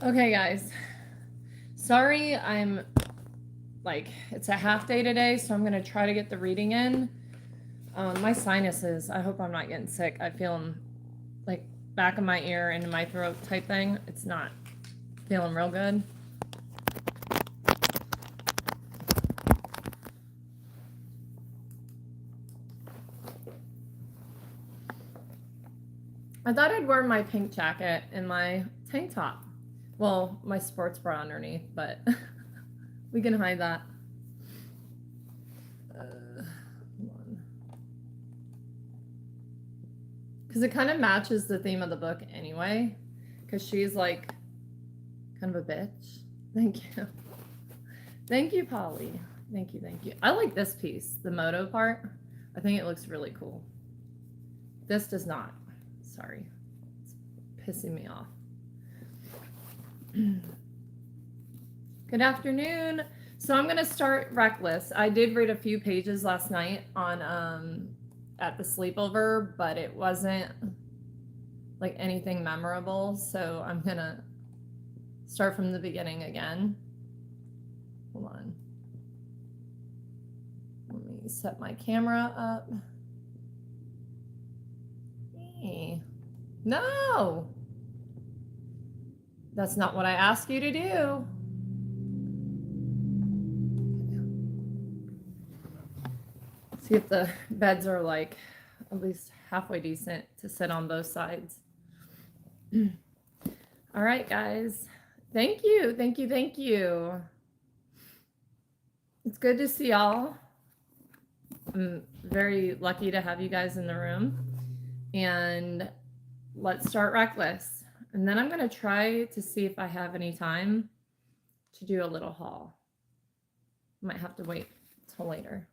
Okay, guys. Sorry, it's a half day today, so I'm going to try to get the reading in. My sinuses, I hope I'm not getting sick. I feel them like back of my ear into my throat type thing. It's not feeling real good. I thought I'd wear my pink jacket and my tank top. Well, my sports bra underneath, but we can hide that. Because it kind of matches the theme of the book anyway. Because she's like kind of a bitch. Thank you. Thank you, Polly. Thank you, thank you. I like this piece, the moto part. I think it looks really cool. This does not. Sorry. It's pissing me off. Good afternoon. So I'm going to start Reckless. I did read a few pages last night on at the sleepover, but it wasn't like anything memorable. So I'm going to start from the beginning again. Hold on. Let me set my camera up. Hey. No! That's not what I asked you to do. See if the beds are like at least halfway decent to sit on both sides. All right, guys. Thank you. Thank you. Thank you. It's good to see y'all. I'm very lucky to have you guys in the room. And let's start Reckless. And then I'm going to try to see if I have any time to do a little haul. Might have to wait till later.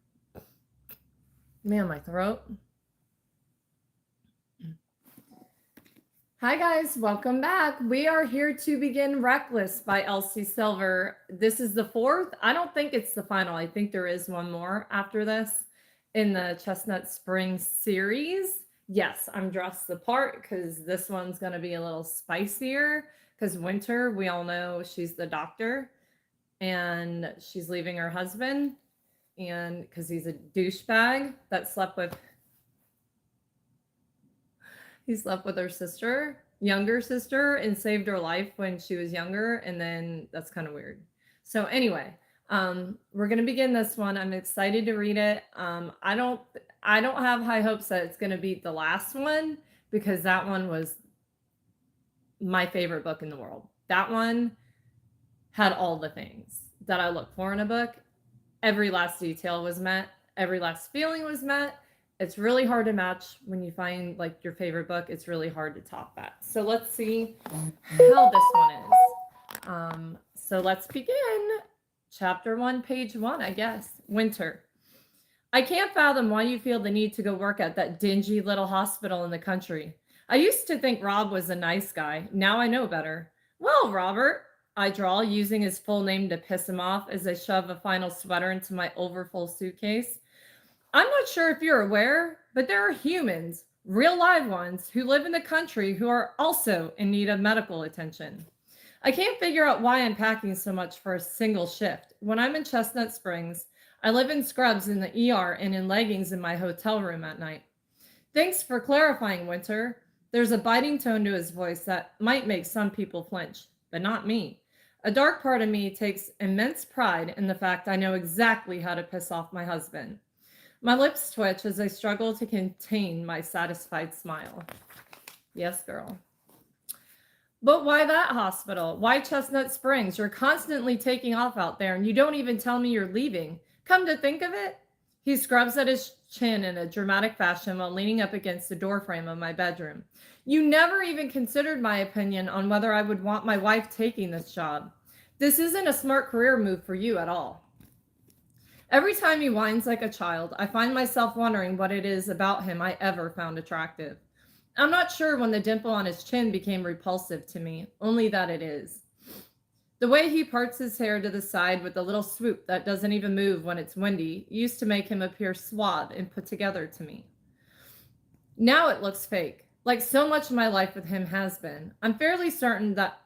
Man, my throat. Hi guys, welcome back. We are here to begin Reckless by Elsie Silver. This is the fourth. I don't think it's the final. I think there is one more after this in the Chestnut Springs series. Yes, I'm dressed the part because this one's going to be a little spicier because Winter, we all know she's the doctor and she's leaving her husband. And because he's a douchebag that slept with her sister, younger sister, and saved her life when she was younger, and then that's kind of weird. So anyway, we're gonna begin this one. I'm excited to read it. I don't have high hopes that it's gonna beat the last one because that one was my favorite book in the world. That one had all the things that I look for in a book. Every last detail was met. Every last feeling was met. It's really hard to match when you find like your favorite book. It's really hard to top that. So let's see how this one is. So let's begin. Chapter 1, page 1, I guess. Winter. I can't fathom why you feel the need to go work at that dingy little hospital in the country. I used to think Rob was a nice guy. Now I know better. Well, Robert, I drawl, using his full name to piss him off as I shove a final sweater into my overfull suitcase. I'm not sure if you're aware, but there are humans, real live ones, who live in the country who are also in need of medical attention. I can't figure out why I'm packing so much for a single shift. When I'm in Chestnut Springs, I live in scrubs in the ER and in leggings in my hotel room at night. Thanks for clarifying, Winter. There's a biting tone to his voice that might make some people flinch, but not me. A dark part of me takes immense pride in the fact I know exactly how to piss off my husband. My lips twitch as I struggle to contain my satisfied smile. Yes, girl. But why that hospital? Why Chestnut Springs? You're constantly taking off out there and you don't even tell me you're leaving. Come to think of it, he scrubs at his chin in a dramatic fashion while leaning up against the doorframe of my bedroom. You never even considered my opinion on whether I would want my wife taking this job. This isn't a smart career move for you at all. Every time he whines like a child, I find myself wondering what it is about him I ever found attractive. I'm not sure when the dimple on his chin became repulsive to me, only that it is. The way he parts his hair to the side with a little swoop that doesn't even move when it's windy used to make him appear suave and put together to me. Now it looks fake, like so much of my life with him has been. I'm fairly certain that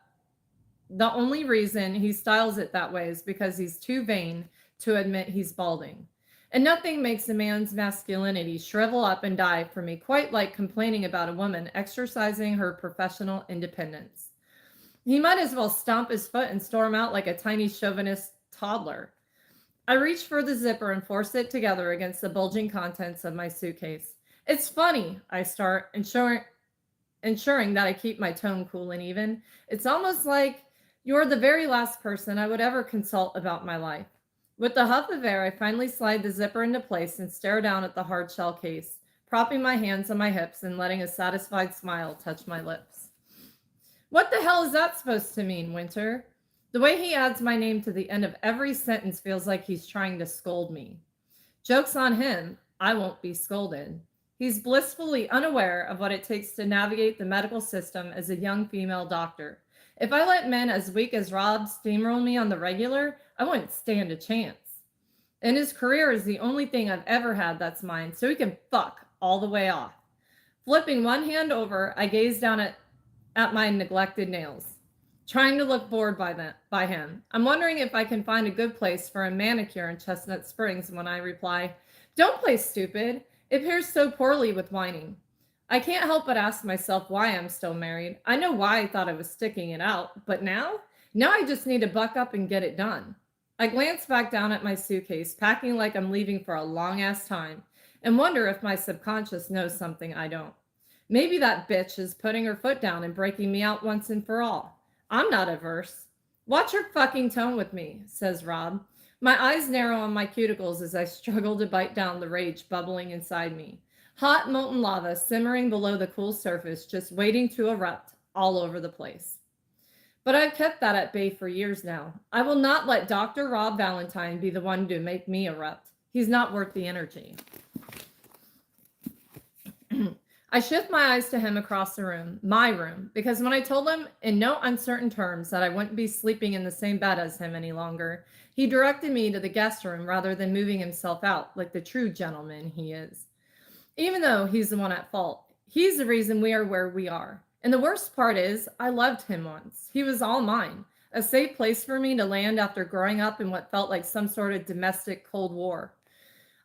The only reason he styles it that way is because he's too vain to admit he's balding. And nothing makes a man's masculinity shrivel up and die for me quite like complaining about a woman exercising her professional independence. He might as well stomp his foot and storm out like a tiny chauvinist toddler. I reach for the zipper and force it together against the bulging contents of my suitcase. It's funny, I start, ensuring that I keep my tone cool and even. It's almost like you're the very last person I would ever consult about my life. With a huff of air, I finally slide the zipper into place and stare down at the hard shell case, propping my hands on my hips and letting a satisfied smile touch my lips. What the hell is that supposed to mean, Winter? The way he adds my name to the end of every sentence feels like he's trying to scold me. Joke's on him, I won't be scolded. He's blissfully unaware of what it takes to navigate the medical system as a young female doctor. If I let men as weak as Rob steamroll me on the regular, I wouldn't stand a chance. And his career is the only thing I've ever had that's mine, so he can fuck all the way off. Flipping one hand over, I gaze down at my neglected nails, trying to look bored by him. I'm wondering if I can find a good place for a manicure in Chestnut Springs when I reply, "Don't play stupid. It pairs so poorly with whining." I can't help but ask myself why I'm still married. I know why I thought I was sticking it out, but now I just need to buck up and get it done. I glance back down at my suitcase, packing like I'm leaving for a long ass time, and wonder if my subconscious knows something I don't. Maybe that bitch is putting her foot down and breaking me out once and for all. I'm not averse. Watch your fucking tone with me, says Rob. My eyes narrow on my cuticles as I struggle to bite down the rage bubbling inside me. Hot molten lava simmering below the cool surface, just waiting to erupt all over the place. But I've kept that at bay for years now. I will not let Dr. Rob Valentine be the one to make me erupt. He's not worth the energy. I shift my eyes to him across the room, my room, because when I told him in no uncertain terms that I wouldn't be sleeping in the same bed as him any longer, he directed me to the guest room rather than moving himself out like the true gentleman he is. Even though he's the one at fault, he's the reason we are where we are. And the worst part is, I loved him once. He was all mine, a safe place for me to land after growing up in what felt like some sort of domestic Cold War.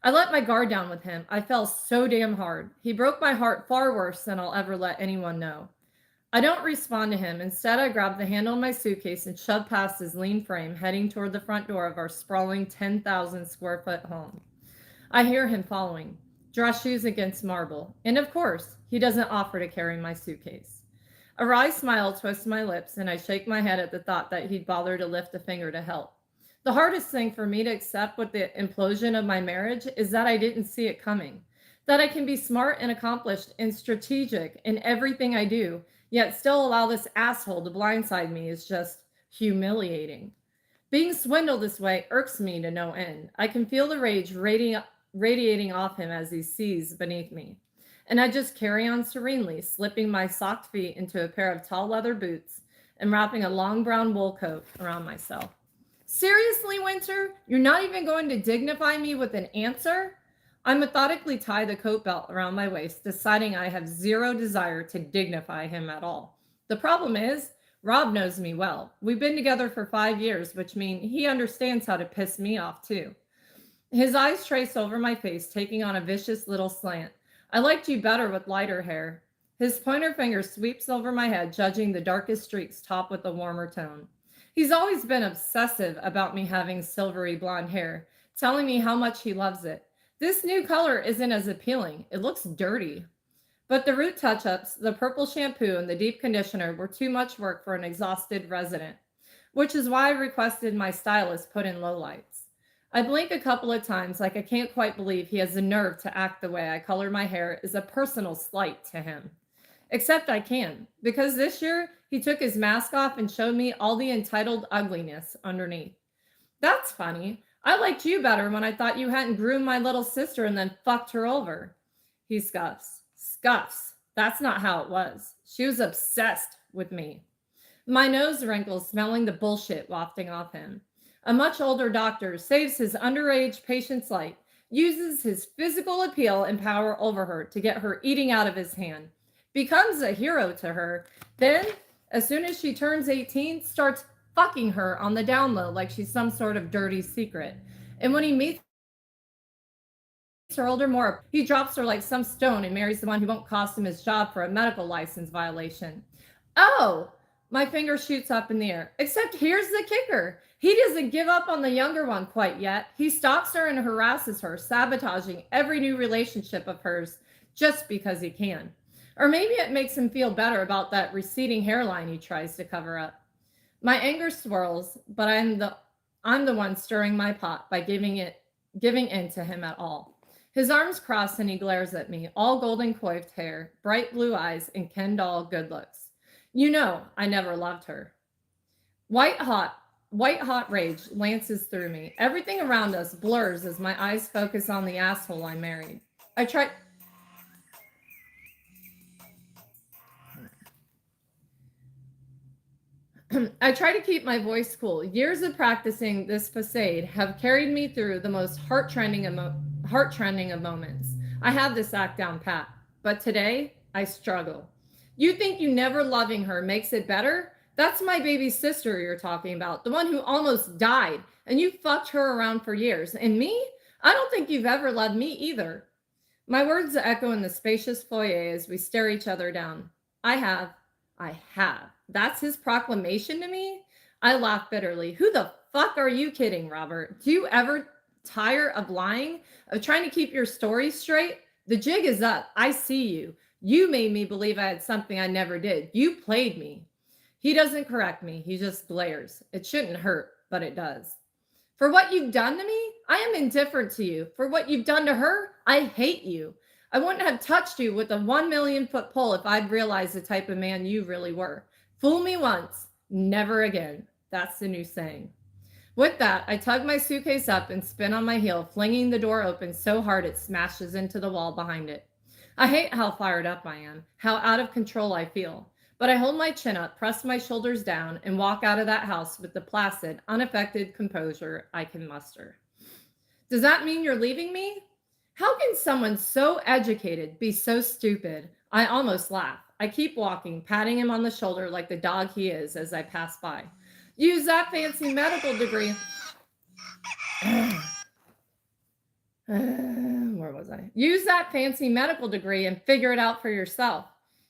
I let my guard down with him. I fell so damn hard. He broke my heart far worse than I'll ever let anyone know. I don't respond to him. Instead, I grab the handle of my suitcase and shove past his lean frame, heading toward the front door of our sprawling 10,000 square foot home. I hear him following, dress shoes against marble, and of course, he doesn't offer to carry my suitcase. A wry smile twists my lips, and I shake my head at the thought that he'd bother to lift a finger to help. The hardest thing for me to accept with the implosion of my marriage is that I didn't see it coming. That I can be smart and accomplished and strategic in everything I do, yet still allow this asshole to blindside me is just humiliating. Being swindled this way irks me to no end. I can feel the rage radiating off him as he sees beneath me. And I just carry on serenely, slipping my socked feet into a pair of tall leather boots and wrapping a long brown wool coat around myself. Seriously, Winter? You're not even going to dignify me with an answer? I methodically tie the coat belt around my waist, deciding I have zero desire to dignify him at all. The problem is, Rob knows me well. We've been together for 5 years, which means he understands how to piss me off too. His eyes trace over my face, taking on a vicious little slant. I liked you better with lighter hair. His pointer finger sweeps over my head, judging the darkest streaks topped with a warmer tone. He's always been obsessive about me having silvery blonde hair, telling me how much he loves it. This new color isn't as appealing. It looks dirty. But the root touch-ups, the purple shampoo, and the deep conditioner were too much work for an exhausted resident, which is why I requested my stylist put in lowlights. I blink a couple of times like I can't quite believe he has the nerve to act the way I color my hair is a personal slight to him. Except I can, because this year he took his mask off and showed me all the entitled ugliness underneath. That's funny. I liked you better when I thought you hadn't groomed my little sister and then fucked her over. He scuffs. Scuffs. That's not how it was. She was obsessed with me. My nose wrinkles, smelling the bullshit wafting off him. A much older doctor saves his underage patient's life, uses his physical appeal and power over her to get her eating out of his hand, becomes a hero to her, then, As soon as she turns 18, starts fucking her on the down low like she's some sort of dirty secret. And when he meets her older more, he drops her like some stone and marries the one who won't cost him his job for a medical license violation. Oh, my finger shoots up in the air. Except here's the kicker. He doesn't give up on the younger one quite yet. He stalks her and harasses her, sabotaging every new relationship of hers just because he can. Or maybe it makes him feel better about that receding hairline he tries to cover up. My anger swirls, but I'm the one stirring my pot by giving in to him at all. His arms cross and he glares at me, all golden coiffed hair, bright blue eyes, and Ken doll good looks. You know, I never loved her. White hot, white hot rage lances through me. Everything around us blurs as my eyes focus on the asshole I married. I try I try to keep my voice cool. Years of practicing this facade have carried me through the most heart-trending of moments. I have this act down pat, but today I struggle. You think you never loving her makes it better? That's my baby sister you're talking about, the one who almost died, and you fucked her around for years. And me? I don't think you've ever loved me either. My words echo in the spacious foyer as we stare each other down. I have. I have. That's his proclamation to me? I laugh bitterly. Who the fuck are you kidding, Robert? Do you ever tire of lying, of trying to keep your story straight? The jig is up. I see you. You made me believe I had something I never did. You played me. He doesn't correct me. He just glares. It shouldn't hurt, but it does. For what you've done to me, I am indifferent to you. For what you've done to her, I hate you. I wouldn't have touched you with a 1 million foot pole if I'd realized the type of man you really were. Fool me once, never again. That's the new saying. With that, I tug my suitcase up and spin on my heel, flinging the door open so hard it smashes into the wall behind it. I hate how fired up I am, how out of control I feel. But I hold my chin up, press my shoulders down, and walk out of that house with the placid, unaffected composure I can muster. Does that mean you're leaving me? How can someone so educated be so stupid? I almost laugh. I keep walking, patting him on the shoulder like the dog he is as I pass by. Use that fancy medical degree. Where was I? Use that fancy medical degree and figure it out for yourself.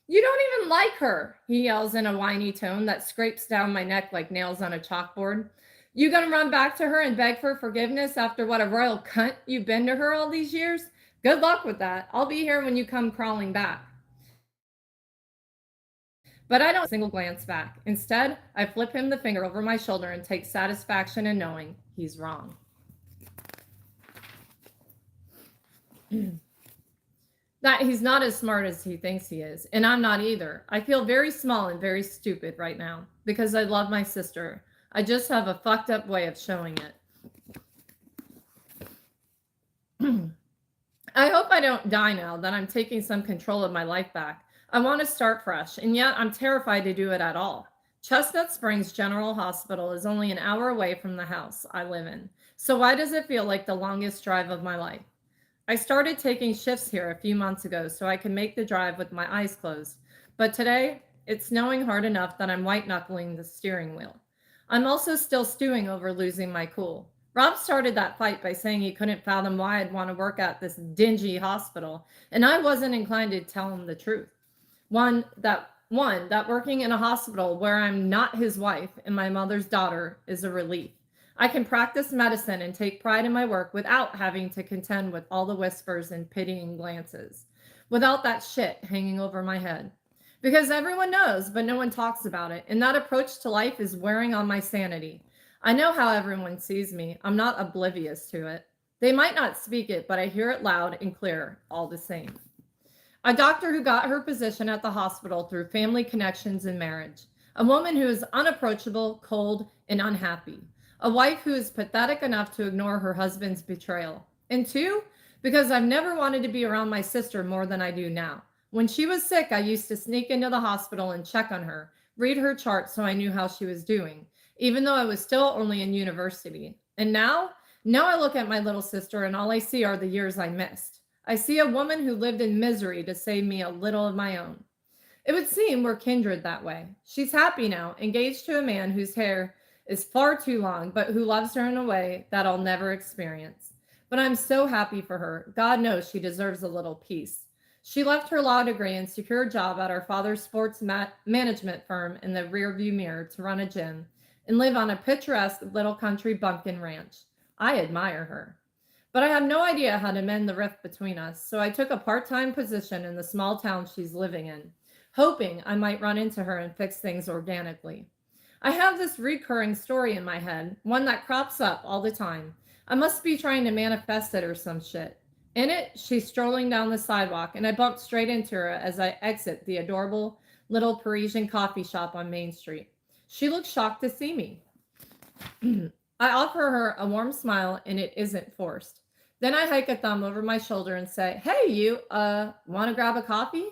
You don't even like her, he yells in a whiny tone that scrapes down my neck like nails on a chalkboard. You gonna run back to her and beg for forgiveness after what a royal cunt you've been to her all these years? Good luck with that. I'll be here when you come crawling back. But I don't single glance back. Instead, I flip him the finger over my shoulder and take satisfaction in knowing he's wrong. That he's not as smart as he thinks he is, and I'm not either. I feel very small and very stupid right now because I love my sister. I just have a fucked up way of showing it. I hope I don't die now that I'm taking some control of my life back. I want to start fresh, and yet I'm terrified to do it at all. Chestnut Springs General Hospital is only an hour away from the house I live in, so why does it feel like the longest drive of my life? I started taking shifts here a few months ago so I can make the drive with my eyes closed, but today it's snowing hard enough that I'm white-knuckling the steering wheel. I'm also still stewing over losing my cool. Rob started that fight by saying he couldn't fathom why I'd want to work at this dingy hospital, and I wasn't inclined to tell him the truth. One, that working in a hospital where I'm not his wife and my mother's daughter is a relief. I can practice medicine and take pride in my work without having to contend with all the whispers and pitying glances, without that shit hanging over my head. Because everyone knows, but no one talks about it, and that approach to life is wearing on my sanity. I know how everyone sees me. I'm not oblivious to it. They might not speak it, but I hear it loud and clear all the same. A doctor who got her position at the hospital through family connections and marriage. A woman who is unapproachable, cold, and unhappy. A wife who is pathetic enough to ignore her husband's betrayal. And two, because I've never wanted to be around my sister more than I do now. When she was sick, I used to sneak into the hospital and check on her, read her chart so I knew how she was doing, even though I was still only in university. And now I look at my little sister and all I see are the years I missed. I see a woman who lived in misery to save me a little of my own. It would seem we're kindred that way. She's happy now, engaged to a man whose hair is far too long, but who loves her in a way that I'll never experience. But I'm so happy for her. God knows she deserves a little peace. She left her law degree and secure job at her father's sports management firm in the rearview mirror to run a gym and live on a picturesque little country bumpkin ranch. I admire her. But I have no idea how to mend the rift between us, so I took a part time position in the small town she's living in, hoping I might run into her and fix things organically. I have this recurring story in my head, one that crops up all the time. I must be trying to manifest it or some shit. In it, she's strolling down the sidewalk, and I bump straight into her as I exit the adorable little Parisian coffee shop on Main Street. She looks shocked to see me. I offer her a warm smile, and it isn't forced. Then I hike a thumb over my shoulder and say, "Hey, you, want to grab a coffee?"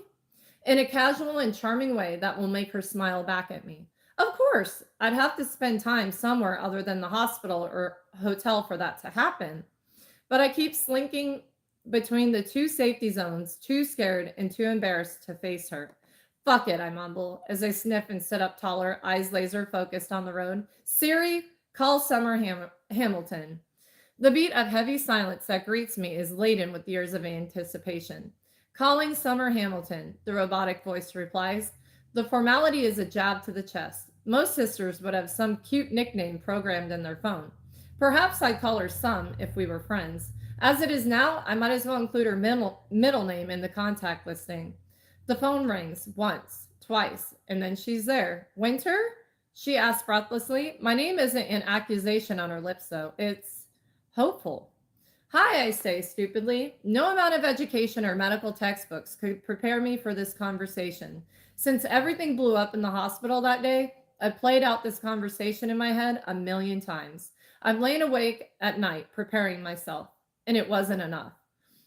In a casual and charming way that will make her smile back at me. Of course, I'd have to spend time somewhere other than the hospital or hotel for that to happen. But I keep slinking between the two safety zones, too scared and too embarrassed to face her. Fuck it, I mumble as I sniff and sit up taller, eyes laser focused on the road. Siri, call Summer Hamilton. The beat of heavy silence that greets me is laden with years of anticipation. Calling Summer Hamilton, the robotic voice replies. The formality is a jab to the chest. Most sisters would have some cute nickname programmed in their phone. Perhaps I'd call her Sum if we were friends. As it is now, I might as well include her middle name in the contact listing. The phone rings once, twice, and then she's there. Winter? She asks breathlessly. My name isn't an accusation on her lips, though. It's hopeful. Hi, I say stupidly. No amount of education or medical textbooks could prepare me for this conversation. Since everything blew up in the hospital that day, I played out this conversation in my head a million times. I've lain awake at night preparing myself, and it wasn't enough.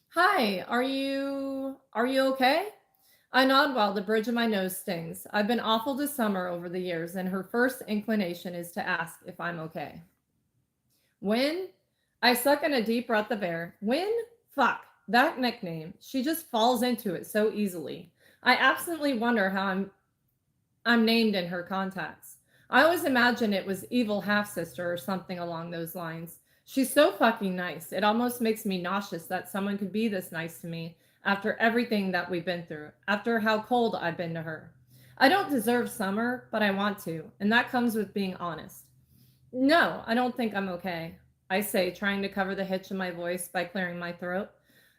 Hi, are you okay? I nod while the bridge of my nose stings. I've been awful to Summer over the years, and her first inclination is to ask if I'm okay. When? I suck in a deep breath of air. When? Fuck. That nickname. She just falls into it so easily. I absently wonder how I'm named in her contacts. I always imagined it was evil half sister or something along those lines. She's so fucking nice. It almost makes me nauseous that someone could be this nice to me after everything that we've been through, after how cold I've been to her. I don't deserve Summer, but I want to, and that comes with being honest. No, I don't think I'm okay, I say, trying to cover the hitch in my voice by clearing my throat.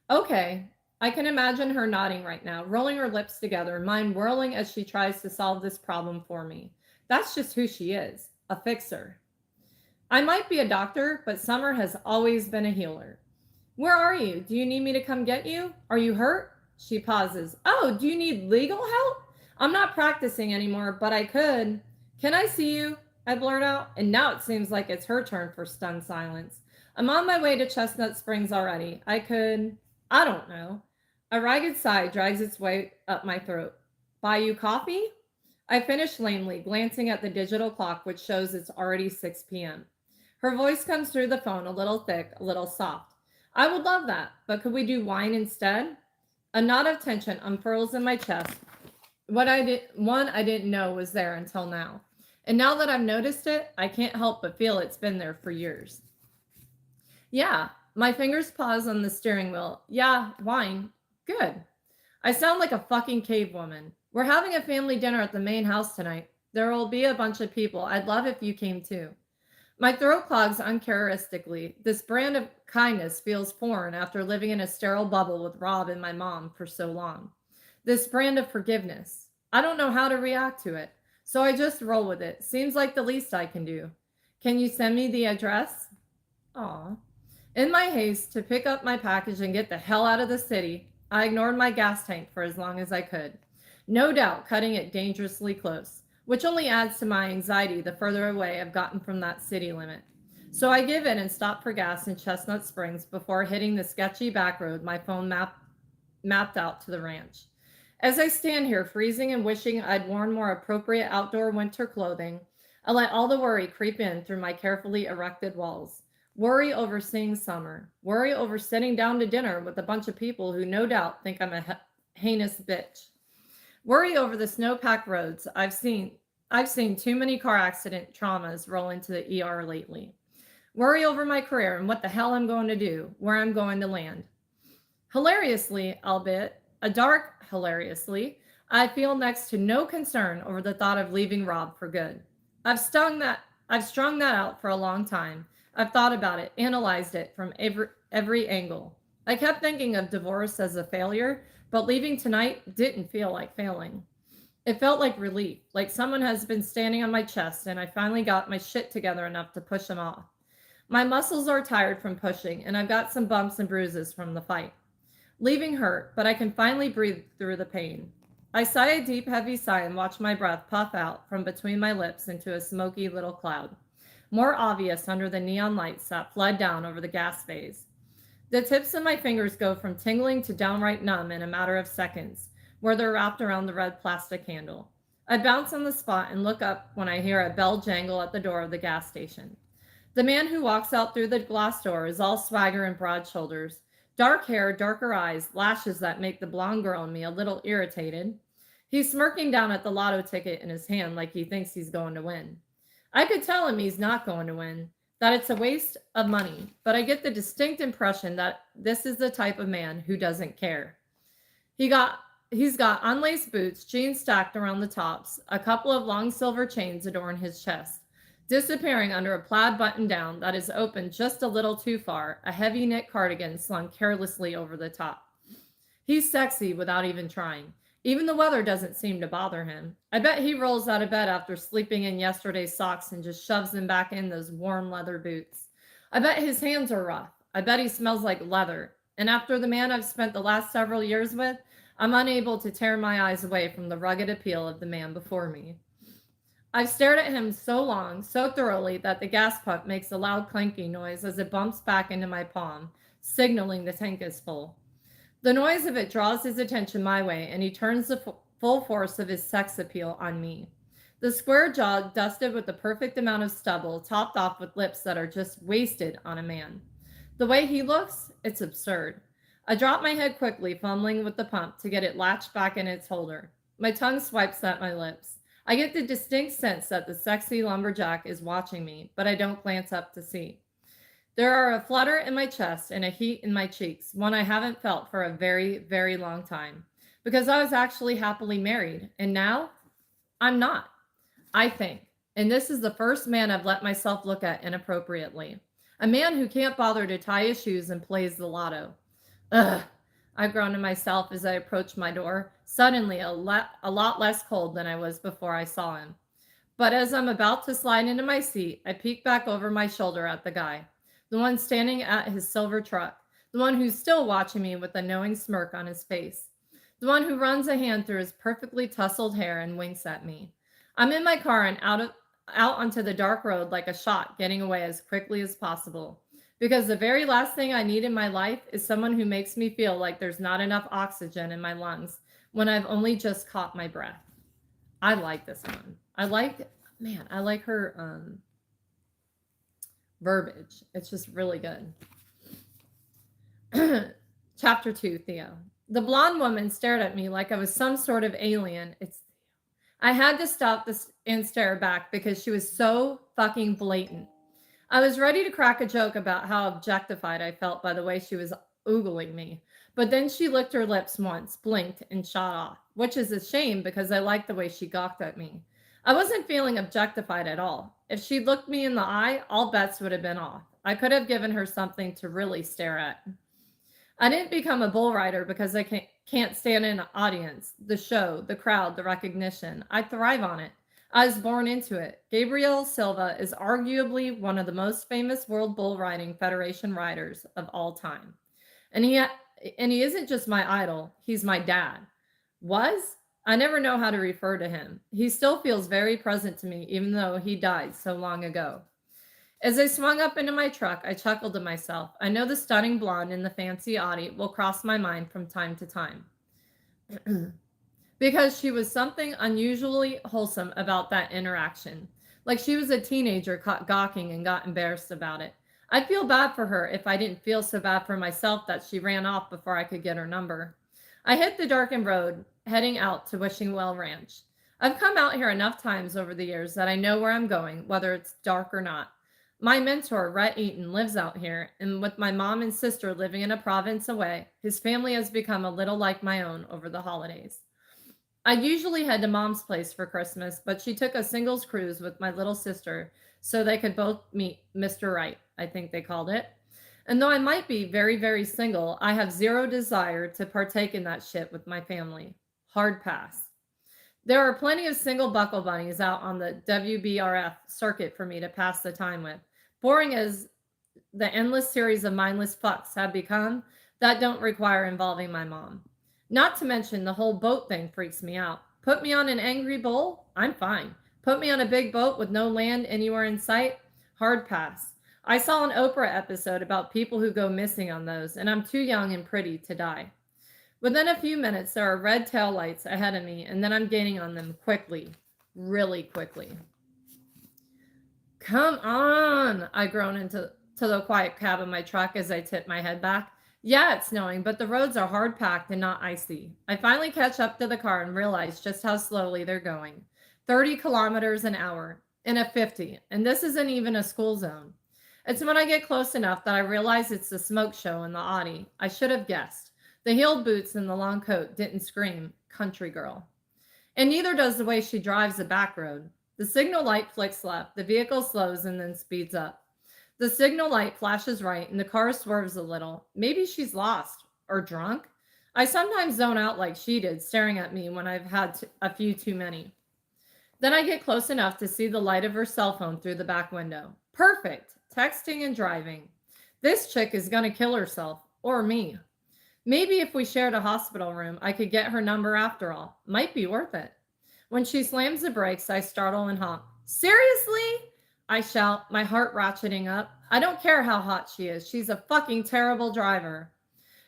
Okay. I can imagine her nodding right now, rolling her lips together, mind whirling as she tries to solve this problem for me. That's just who she is, a fixer. I might be a doctor, but Summer has always been a healer. Where are you? Do you need me to come get you? Are you hurt? She pauses. Oh, do you need legal help? I'm not practicing anymore, but I could. Can I see you? I blurt out, and now it seems like it's her turn for stunned silence. I'm on my way to Chestnut Springs already. I don't know. A ragged sigh drags its way up my throat. Buy you coffee? I finish lamely, glancing at the digital clock, which shows it's already 6 p.m. Her voice comes through the phone, a little thick, a little soft. I would love that, but could we do wine instead? A knot of tension unfurls in my chest. One I didn't know was there until now. And now that I've noticed it, I can't help but feel it's been there for years. Yeah, my fingers pause on the steering wheel. Yeah, wine. Good. I sound like a fucking cave woman. We're having a family dinner at the main house tonight. There will be a bunch of people. I'd love if you came too. My throat clogs uncharacteristically. This brand of kindness feels foreign after living in a sterile bubble with Rob and my mom for so long. This brand of forgiveness. I don't know how to react to it, so I just roll with it. Seems like the least I can do. Can you send me the address? Aw. In my haste to pick up my package and get the hell out of the city, I ignored my gas tank for as long as I could. No doubt cutting it dangerously close, which only adds to my anxiety the further away I've gotten from that city limit. So I give in and stop for gas in Chestnut Springs before hitting the sketchy back road my phone mapped out to the ranch. As I stand here freezing and wishing I'd worn more appropriate outdoor winter clothing, I let all the worry creep in through my carefully erected walls. Worry over seeing Summer. Worry over sitting down to dinner with a bunch of people who no doubt think I'm a heinous bitch. Worry over the snow-packed roads. I've seen too many car accident traumas roll into the ER lately. Worry over my career and what the hell I'm going to do, where I'm going to land. Hilariously, albeit a dark hilariously, I feel next to no concern over the thought of leaving Rob for good. I've stung that I've strung that out for a long time. I've thought about it, analyzed it from every angle. I kept thinking of divorce as a failure, but leaving tonight didn't feel like failing. It felt like relief, like someone has been standing on my chest and I finally got my shit together enough to push them off. My muscles are tired from pushing, and I've got some bumps and bruises from the fight. Leaving hurt, but I can finally breathe through the pain. I sigh a deep, heavy sigh and watch my breath puff out from between my lips into a smoky little cloud, more obvious under the neon lights that flood down over the gas phase. The tips of my fingers go from tingling to downright numb in a matter of seconds, where they're wrapped around the red plastic handle. I bounce on the spot and look up when I hear a bell jangle at the door of the gas station. The man who walks out through the glass door is all swagger and broad shoulders. Dark hair, darker eyes, lashes that make the blonde girl in me a little irritated. He's smirking down at the lotto ticket in his hand like he thinks he's going to win. I could tell him he's not going to win, that it's a waste of money, but I get the distinct impression that this is the type of man who doesn't care. He got He's got unlaced boots, jeans stacked around the tops, a couple of long silver chains adorn his chest. Disappearing under a plaid button down that is open just a little too far, a heavy knit cardigan slung carelessly over the top. He's sexy without even trying. Even the weather doesn't seem to bother him. I bet he rolls out of bed after sleeping in yesterday's socks and just shoves them back in those warm leather boots. I bet his hands are rough. I bet he smells like leather. And after the man I've spent the last several years with, I'm unable to tear my eyes away from the rugged appeal of the man before me. I've stared at him so long, so thoroughly, that the gas pump makes a loud clanking noise as it bumps back into my palm, signaling the tank is full. The noise of it draws his attention my way, and he turns the full force of his sex appeal on me. The square jaw dusted with the perfect amount of stubble, topped off with lips that are just wasted on a man. The way he looks, it's absurd. I drop my head quickly, fumbling with the pump to get it latched back in its holder. My tongue swipes at my lips. I get the distinct sense that the sexy lumberjack is watching me, but I don't glance up to see. There are a flutter in my chest and a heat in my cheeks, one I haven't felt for a very, very long time, because I was actually happily married, and now I'm not, I think. And this is the first man I've let myself look at inappropriately. A man who can't bother to tie his shoes and plays the lotto. Ugh, I groan to myself as I approach my door, suddenly a lot less cold than I was before I saw him. But as I'm about to slide into my seat, I peek back over my shoulder at the guy, the one standing at his silver truck, the one who's still watching me with a knowing smirk on his face, the one who runs a hand through his perfectly tousled hair and winks at me. I'm in my car and out onto the dark road like a shot, getting away as quickly as possible. Because the very last thing I need in my life is someone who makes me feel like there's not enough oxygen in my lungs when I've only just caught my breath. I like this one. I like her verbiage. It's just really good. Chapter 2, Theo. The blonde woman stared at me like I was some sort of alien. I had to stop this and stare back because she was so fucking blatant. I was ready to crack a joke about how objectified I felt by the way she was oogling me, but then she licked her lips once, blinked, and shot off, which is a shame because I liked the way she gawked at me. I wasn't feeling objectified at all. If she'd looked me in the eye, all bets would have been off. I could have given her something to really stare at. I didn't become a bull rider because I can't stand an audience, the show, the crowd, the recognition. I thrive on it. I was born into it. Gabriel Silva is arguably one of the most famous World Bull Riding Federation riders of all time. And he isn't just my idol, he's my dad. Was? I never know how to refer to him. He still feels very present to me, even though he died so long ago. As I swung up into my truck, I chuckled to myself. I know the stunning blonde in the fancy Audi will cross my mind from time to time. Because she was something unusually wholesome about that interaction. Like she was a teenager caught gawking and got embarrassed about it. I'd feel bad for her if I didn't feel so bad for myself that she ran off before I could get her number. I hit the darkened road heading out to Wishing Well Ranch. I've come out here enough times over the years that I know where I'm going, whether it's dark or not. My mentor, Rhett Eaton, lives out here, and with my mom and sister living in a province away, his family has become a little like my own over the holidays. I usually head to mom's place for Christmas, but she took a singles cruise with my little sister so they could both meet Mr. Right, I think they called it. And though I might be very, very single, I have zero desire to partake in that shit with my family. Hard pass. There are plenty of single buckle bunnies out on the WBRF circuit for me to pass the time with. Boring as the endless series of mindless fucks have become, that don't require involving my mom. Not to mention the whole boat thing freaks me out. Put me on an angry bull, I'm fine. Put me on a big boat with no land anywhere in sight, hard pass. I saw an Oprah episode about people who go missing on those, and I'm too young and pretty to die. Within a few minutes, there are red tail lights ahead of me, and then I'm gaining on them quickly, really quickly. Come on, I groan into the quiet cab of my truck as I tip my head back. Yeah, it's snowing, but the roads are hard packed and not icy. I finally catch up to the car and realize just how slowly they're going. 30 kilometers an hour in a 50, and this isn't even a school zone. It's when I get close enough that I realize it's the smoke show in the Audi. I should have guessed. The heeled boots and the long coat didn't scream country girl. And neither does the way she drives the back road. The signal light flicks left, the vehicle slows and then speeds up. The signal light flashes right and the car swerves a little. Maybe she's lost or drunk. I sometimes zone out like she did, staring at me when I've had a few too many. Then I get close enough to see the light of her cell phone through the back window. Perfect. Texting and driving. This chick is going to kill herself, or me. Maybe if we shared a hospital room, I could get her number after all. Might be worth it. When she slams the brakes, I startle and honk. Seriously? I shout, my heart ratcheting up. I don't care how hot she is. She's a fucking terrible driver.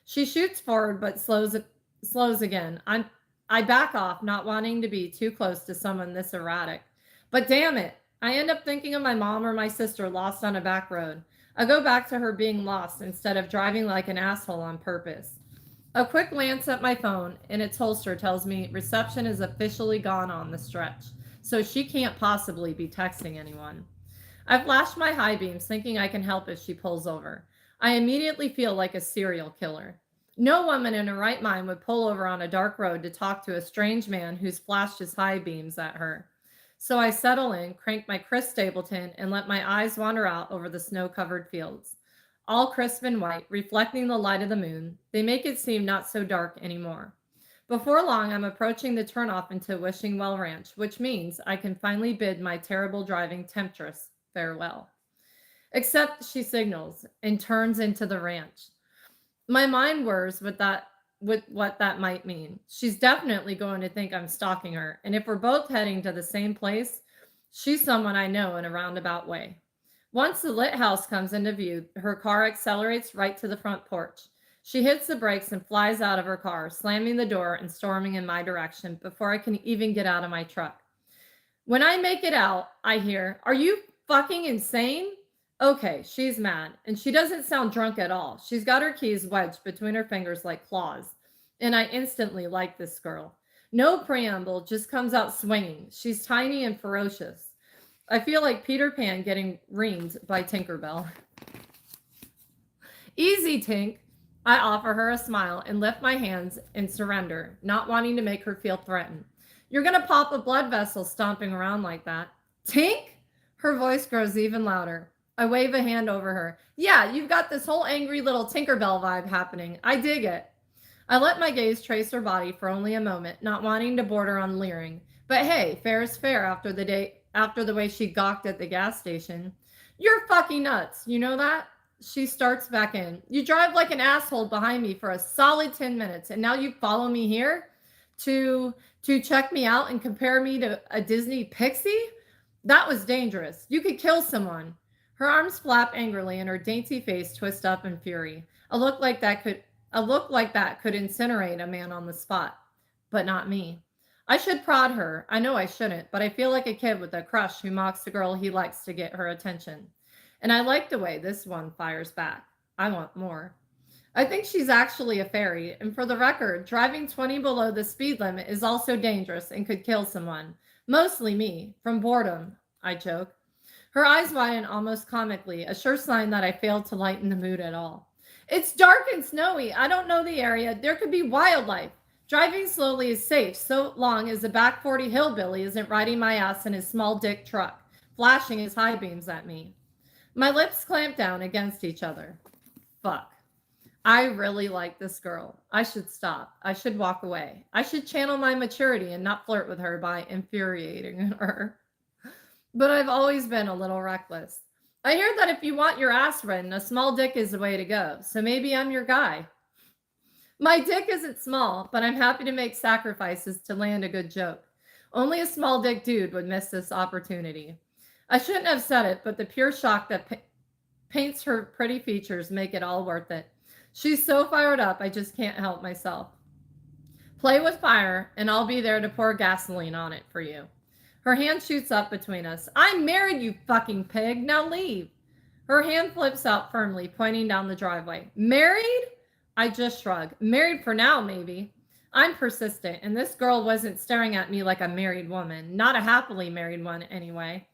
She shoots forward but slows again. I back off, not wanting to be too close to someone this erratic. But damn it, I end up thinking of my mom or my sister lost on a back road. I go back to her being lost instead of driving like an asshole on purpose. A quick glance at my phone in its holster tells me reception is officially gone on the stretch, so she can't possibly be texting anyone. I flash my high beams thinking I can help if she pulls over. I immediately feel like a serial killer. No woman in her right mind would pull over on a dark road to talk to a strange man who's flashed his high beams at her. So I settle in, crank my Chris Stapleton, and let my eyes wander out over the snow-covered fields. All crisp and white, reflecting the light of the moon, they make it seem not so dark anymore. Before long, I'm approaching the turnoff into Wishing Well Ranch, which means I can finally bid my terrible driving temptress farewell. Except she signals and turns into the ranch. My mind whirs with what that might mean. She's definitely going to think I'm stalking her, and if we're both heading to the same place, she's someone I know in a roundabout way. Once the lit house comes into view, her car accelerates right to the front porch. She hits the brakes and flies out of her car, slamming the door and storming in my direction before I can even get out of my truck. When I make it out, I hear, "Are you fucking insane?" Okay, she's mad, and she doesn't sound drunk at all. She's got her keys wedged between her fingers like claws, and I instantly like this girl. No preamble, just comes out swinging. She's tiny and ferocious. I feel like Peter Pan getting reamed by Tinkerbell. Easy, Tink. I offer her a smile and lift my hands in surrender, not wanting to make her feel threatened. You're going to pop a blood vessel stomping around like that. Tink? Her voice grows even louder. I wave a hand over her. Yeah, you've got this whole angry little Tinkerbell vibe happening. I dig it. I let my gaze trace her body for only a moment, not wanting to border on leering. But hey, fair is fair after the way she gawked at the gas station. You're fucking nuts, you know that? She starts back in. You drive like an asshole behind me for a solid 10 minutes, and now you follow me here to check me out and compare me to a Disney pixie? That was dangerous. You could kill someone. Her arms flap angrily and her dainty face twists up in fury. A look like that could incinerate a man on the spot, but not me. I should prod her. I know I shouldn't, but I feel like a kid with a crush who mocks the girl he likes to get her attention. And I like the way this one fires back. I want more. I think she's actually a fairy, and for the record, driving 20 below the speed limit is also dangerous and could kill someone. Mostly me, from boredom, I joke. Her eyes widen almost comically, a sure sign that I failed to lighten the mood at all. It's dark and snowy. I don't know the area. There could be wildlife. Driving slowly is safe so long as the back 40 hillbilly isn't riding my ass in his small dick truck, flashing his high beams at me. My lips clamp down against each other. Fuck. I really like this girl. I should stop. I should walk away. I should channel my maturity and not flirt with her by infuriating her. But I've always been a little reckless. I hear that if you want your ass ridden, a small dick is the way to go. So maybe I'm your guy. My dick isn't small, but I'm happy to make sacrifices to land a good joke. Only a small dick dude would miss this opportunity. I shouldn't have said it, but the pure shock that paints her pretty features make it all worth it. She's so fired up, I just can't help myself. Play with fire, and I'll be there to pour gasoline on it for you. Her hand shoots up between us. I'm married, you fucking pig. Now leave. Her hand flips out firmly, pointing down the driveway. Married? I just shrug. Married for now, maybe. I'm persistent, and this girl wasn't staring at me like a married woman. Not a happily married one, anyway.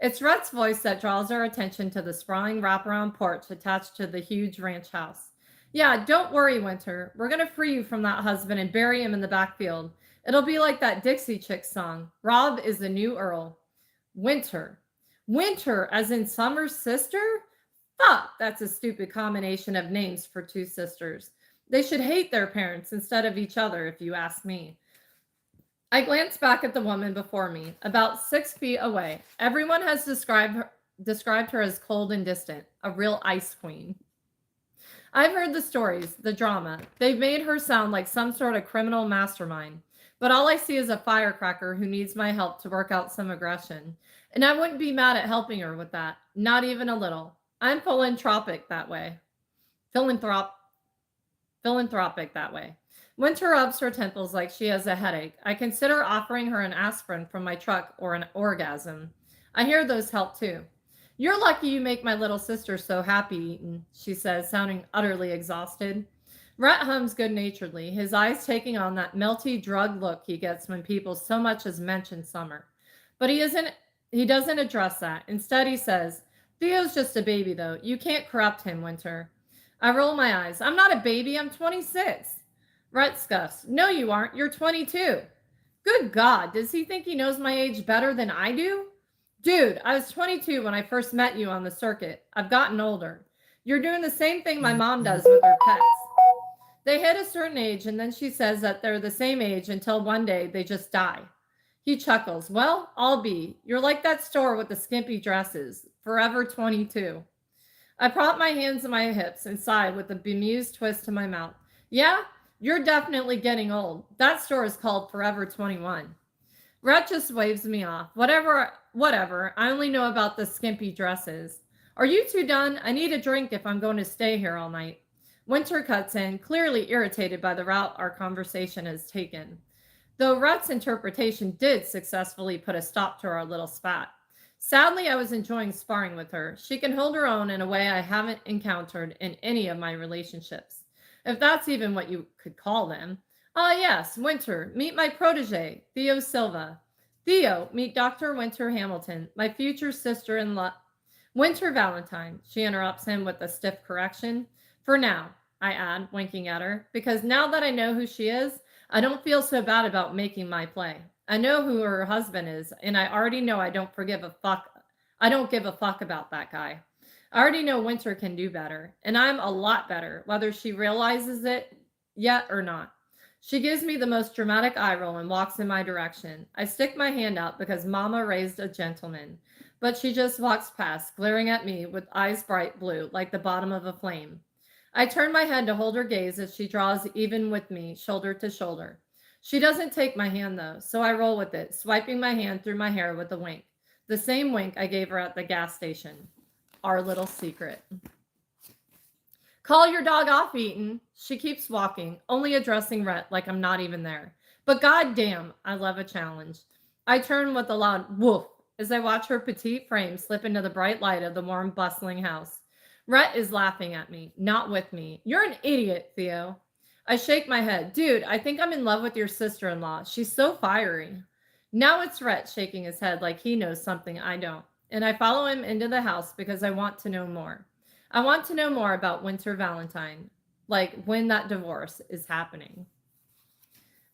It's Rhett's voice that draws our attention to the sprawling wraparound porch attached to the huge ranch house. Yeah, don't worry, Winter. We're going to free you from that husband and bury him in the backfield. It'll be like that Dixie Chicks song. Rob is the new Earl. Winter. Winter, as in Summer's sister? Fuck, that's a stupid combination of names for two sisters. They should hate their parents instead of each other, if you ask me. I glanced back at the woman before me, about 6 feet away. Everyone has described her as cold and distant, a real ice queen. I've heard the stories, the drama. They've made her sound like some sort of criminal mastermind. But all I see is a firecracker who needs my help to work out some aggression. And I wouldn't be mad at helping her with that. Not even a little. I'm philanthropic that way. Philanthropic that way. Winter rubs her temples like she has a headache. I consider offering her an aspirin from my truck or an orgasm. I hear those help too. You're lucky you make my little sister so happy, Eaton, she says, sounding utterly exhausted. Rhett hums good-naturedly, his eyes taking on that melty drug look he gets when people so much as mention Summer. But he doesn't address that. Instead, he says, Theo's just a baby, though. You can't corrupt him, Winter. I roll my eyes. I'm not a baby. I'm 26. Rhett scuffs. No, you aren't. You're 22. Good God. Does he think he knows my age better than I do? Dude, I was 22 when I first met you on the circuit. I've gotten older. You're doing the same thing my mom does with her pets. They hit a certain age, and then she says that they're the same age until one day they just die. He chuckles. Well, I'll be. You're like that store with the skimpy dresses. Forever 22. I prop my hands on my hips and sigh with a bemused twist to my mouth. Yeah, you're definitely getting old. That store is called Forever 21. Rhett just waves me off. Whatever. I only know about the skimpy dresses. Are you two done? I need a drink if I'm going to stay here all night. Winter cuts in, clearly irritated by the route our conversation has taken. Though Rhett's interpretation did successfully put a stop to our little spat. Sadly, I was enjoying sparring with her. She can hold her own in a way I haven't encountered in any of my relationships, if that's even what you could call them. Ah, yes, Winter, meet my protege, Theo Silva. Theo, meet Dr. Winter Hamilton, my future sister-in-law. Winter Valentine, she interrupts him with a stiff correction. For now, I add, winking at her, because now that I know who she is, I don't feel so bad about making my play. I know who her husband is, and I already know I don't give a fuck about that guy. I already know Winter can do better, and I'm a lot better, whether she realizes it yet or not. She gives me the most dramatic eye roll and walks in my direction. I stick my hand out because Mama raised a gentleman, but she just walks past, glaring at me with eyes bright blue, like the bottom of a flame. I turn my head to hold her gaze as she draws even with me, shoulder to shoulder. She doesn't take my hand, though, so I roll with it, swiping my hand through my hair with a wink. The same wink I gave her at the gas station. Our little secret. Call your dog off, Eaton. She keeps walking, only addressing Rhett like I'm not even there. But goddamn, I love a challenge. I turn with a loud woof as I watch her petite frame slip into the bright light of the warm, bustling house. Rhett is laughing at me, not with me. You're an idiot, Theo. I shake my head. Dude, I think I'm in love with your sister-in-law. She's so fiery. Now it's Rhett shaking his head like he knows something I don't. And I follow him into the house because I want to know more. I want to know more about Winter Valentine, like when that divorce is happening.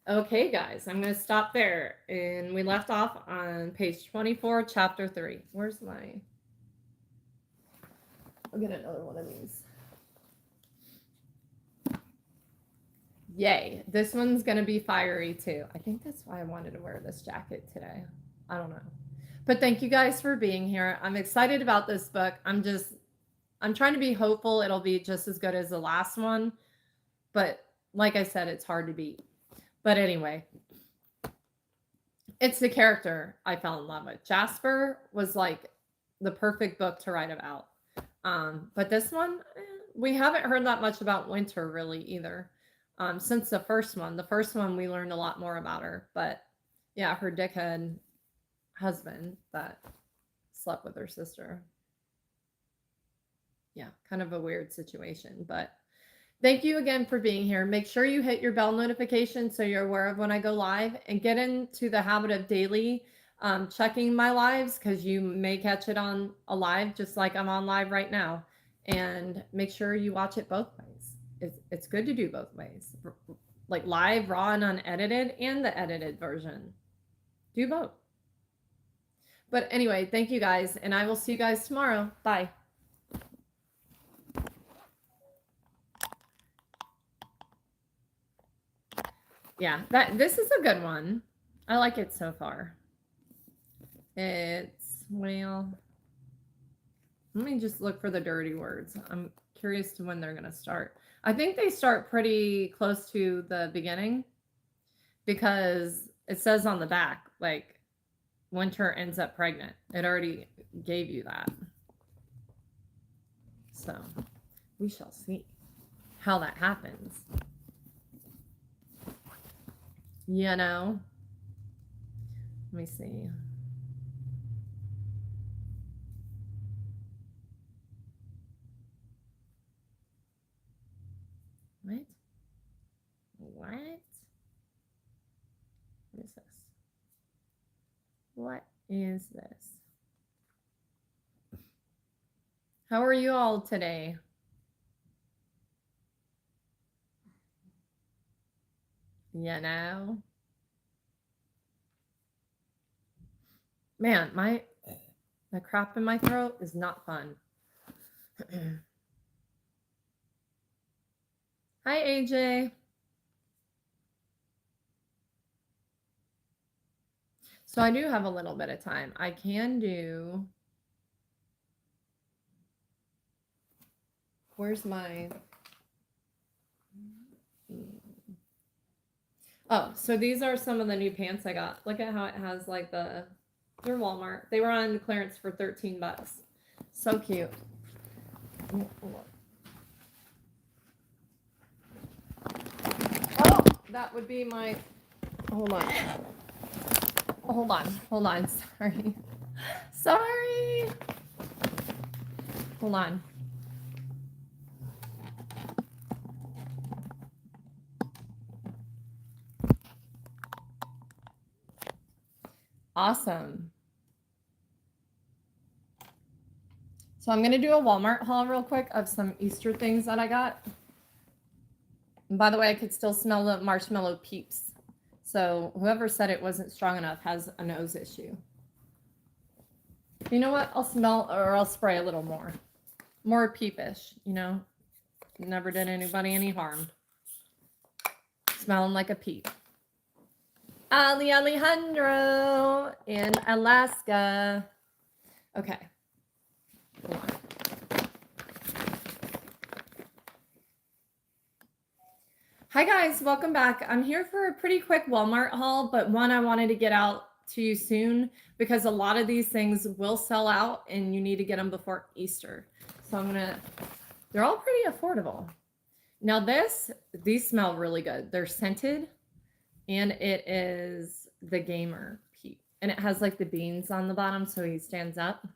Okay, guys, I'm going to stop there. And we left off on page 24, chapter 3. Where's my... I'll get another one of these. Yay. This one's going to be fiery too. I think that's why I wanted to wear this jacket today. I don't know. But thank you guys for being here. I'm excited about this book. I'm trying to be hopeful it'll be just as good as the last one. But like I said, it's hard to beat. But anyway, it's the character I fell in love with. Jasper was like the perfect book to write about. But this one, we haven't heard that much about Winter really either. Since the first one. The first one, we learned a lot more about her. But yeah, her dickhead husband that slept with her sister. Yeah, kind of a weird situation. But thank you again for being here. Make sure you hit your bell notification so you're aware of when I go live, and get into the habit of daily checking my lives, because you may catch it on a live just like I'm on live right now. And make sure you watch it both ways. It's good to do both ways, like live, raw, and unedited, and the edited version. Do both. But anyway, thank you guys, and I will see you guys tomorrow. Bye. Yeah, this is a good one. I like it so far. It's, well, let me just look for the dirty words. I'm curious to when they're going to start. I think they start pretty close to the beginning, because it says on the back, like, Winter ends up pregnant. It already gave you that. So we shall see how that happens. You know? Let me see. What? What? What is this? What is this? How are you all today? You know? Man, the crap in my throat is not fun. Hi, AJ. So I do have a little bit of time. I can do... Where's my... Oh, so these are some of the new pants I got. Look at how it has like they're Walmart. They were on clearance for $13. So cute. Oh, that would be my... Hold on. Sorry. Sorry. Hold on. Awesome. So I'm going to do a Walmart haul real quick of some Easter things that I got. And by the way, I could still smell the marshmallow peeps. So whoever said it wasn't strong enough has a nose issue. You know what? I'll smell, or I'll spray a little more. More peepish, you know? Never did anybody any harm. Smelling like a peep. Alejandro in Alaska. Okay. Hold on. Hi guys, welcome back. I'm here for a pretty quick Walmart haul, but one I wanted to get out to you soon because a lot of these things will sell out and you need to get them before Easter. So they're all pretty affordable. Now these smell really good. They're scented, and it is the Gamer Peep. And it has like the beans on the bottom so he stands up.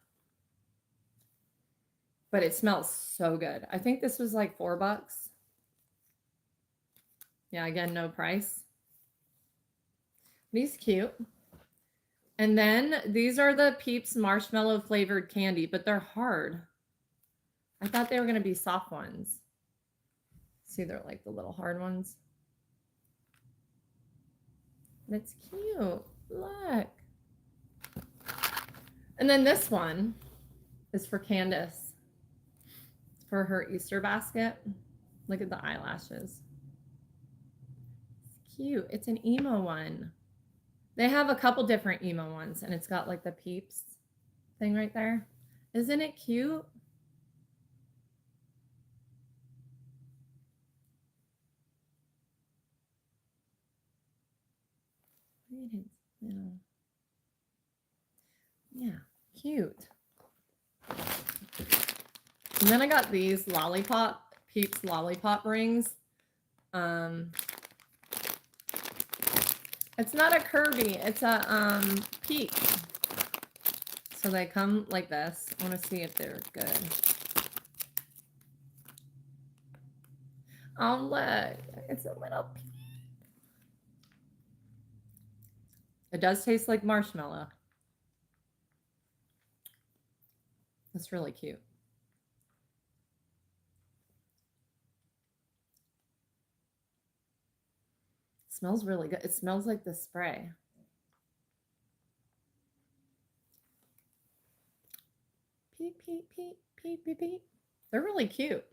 but it smells so good. I think this was like $4. Yeah, again, no price. He's cute. And then these are the Peeps marshmallow flavored candy, but they're hard. I thought they were going to be soft ones. See, they're like the little hard ones. That's cute. Look. And then this one is for Candace for her Easter basket. Look at the eyelashes. It's cute. It's an emo one. They have a couple different emo ones, and it's got like the Peeps thing right there. Isn't it cute? Yeah, cute. And then I got these lollipop, Peeps lollipop rings. It's not a Kirby, it's a Peep. So they come like this. I want to see if they're good. Oh, look, it's a little Peep. It does taste like marshmallow. It's really cute. It smells really good. It smells like the spray. Peep, peep, peep, peep, peep, peep. They're really cute.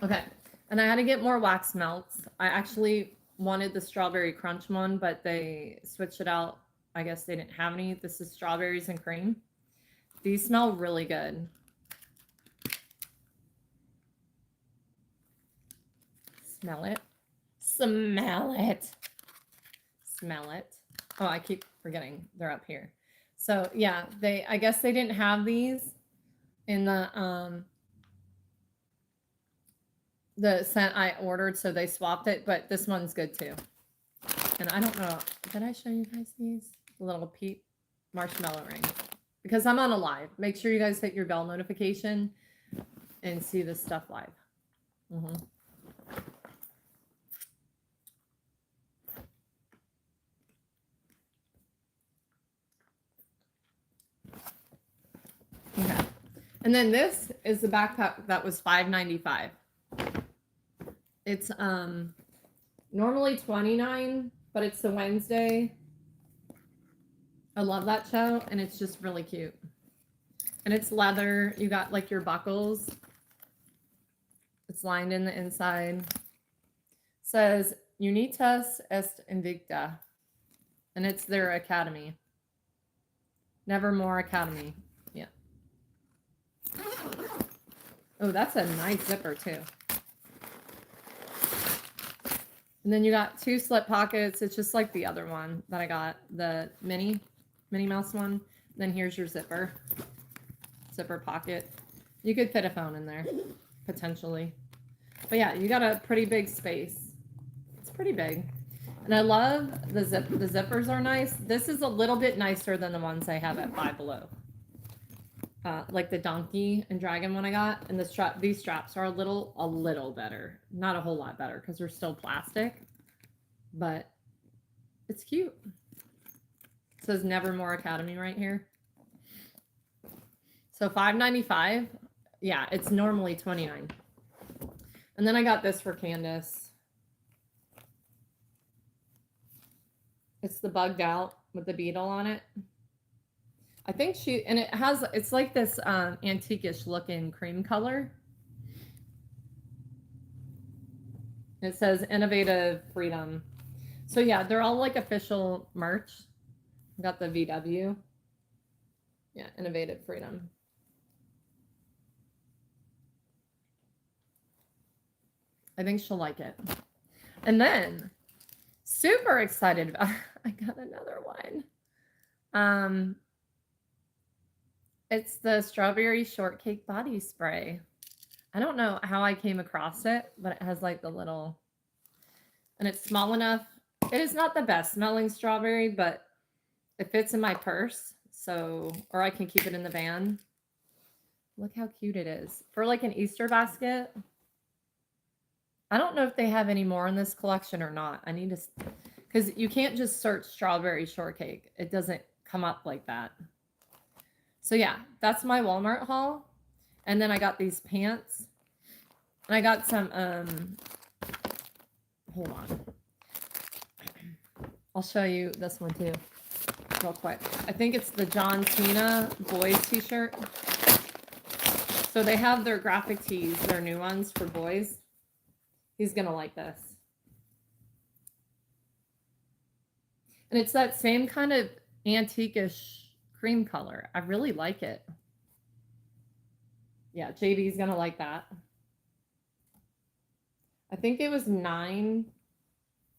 Okay, and I had to get more wax melts. I actually wanted the strawberry crunch one, but they switched it out. I guess they didn't have any. This is strawberries and cream. These smell really good. Smell it. Smell it. Smell it. Oh, I keep forgetting they're up here. So yeah, I guess they didn't have these in the scent I ordered, so they swapped it, but this one's good too. And I don't know, did I show you guys these? Little Peep marshmallow ring. Because I'm on a live. Make sure you guys hit your bell notification and see this stuff live. Okay. And then this is the backpack that was $5.95. It's normally $29, but it's the Wednesday. I love that show, and it's just really cute. And it's leather. You got like your buckles. It's lined in the inside. It says Unitas est invicta. And it's their academy. Nevermore Academy. Yeah. Oh, that's a nice zipper too. And then you got 2 slip pockets. It's just like the other one that I got, the Minnie Mouse one. Then here's your zipper pocket. You could fit a phone in there, potentially. But yeah, you got a pretty big space. It's pretty big. And I love the zippers are nice. This is a little bit nicer than the ones I have at Five Below. Like the donkey and dragon one I got. And these straps are a little better. Not a whole lot better because they're still plastic. But it's cute. It says Nevermore Academy right here. So $5.95. Yeah, it's normally $29. And then I got this for Candace. It's the bugged out with the beetle on it. I think it's like this antique-ish looking cream color. It says Innovative Freedom. So yeah, they're all like official merch. Got the VW. Yeah, Innovative Freedom. I think she'll like it. And then, super excited about, I got another one. It's the strawberry shortcake body spray. I don't know how I came across it, but it has like the little, and it's small enough. It is not the best smelling strawberry, but it fits in my purse. So, or I can keep it in the van. Look how cute it is. For like an Easter basket. I don't know if they have any more in this collection or not. I need to, because you can't just search strawberry shortcake. It doesn't come up like that. So yeah, that's my Walmart haul. And then I got these pants. And I got some, hold on. I'll show you this one too, real quick. I think it's the John Cena boys t-shirt. So they have their graphic tees, their new ones for boys. He's gonna like this. And it's that same kind of antique-ish cream color. I really like it. Yeah, JB's gonna like that. I think it was $9.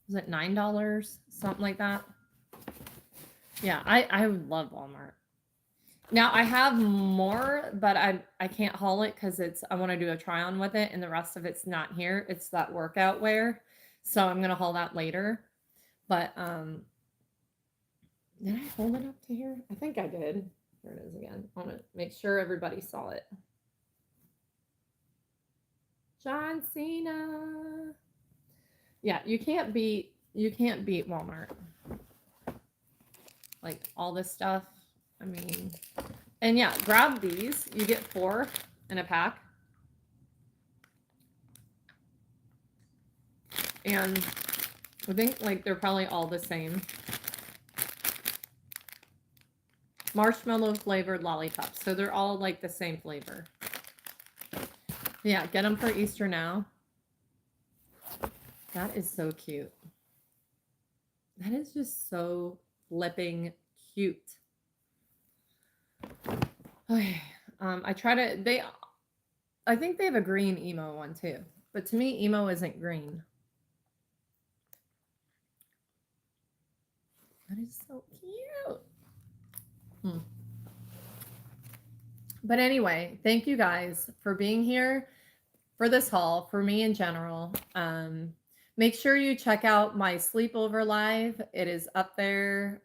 Was it $9? Something like that. Yeah, I love Walmart. Now I have more, but I can't haul it because I want to do a try on with it, and the rest of it's not here. It's that workout wear. So I'm gonna haul that later. But did I hold it up to here? I think I did. Here it is again. I want to make sure everybody saw it. John Cena. Yeah, you can't beat Walmart. Like all this stuff. I mean, and yeah, grab these. You get 4 in a pack. And I think like they're probably all the same. Marshmallow flavored lollipops. So they're all like the same flavor. Yeah, get them for Easter now. That is so cute. That is just so flipping cute. Okay. I think they have a green emo one too. But to me, emo isn't green. That is so cute. But anyway, thank you guys for being here for this haul, for me in general. Make sure you check out my sleepover live. It is up there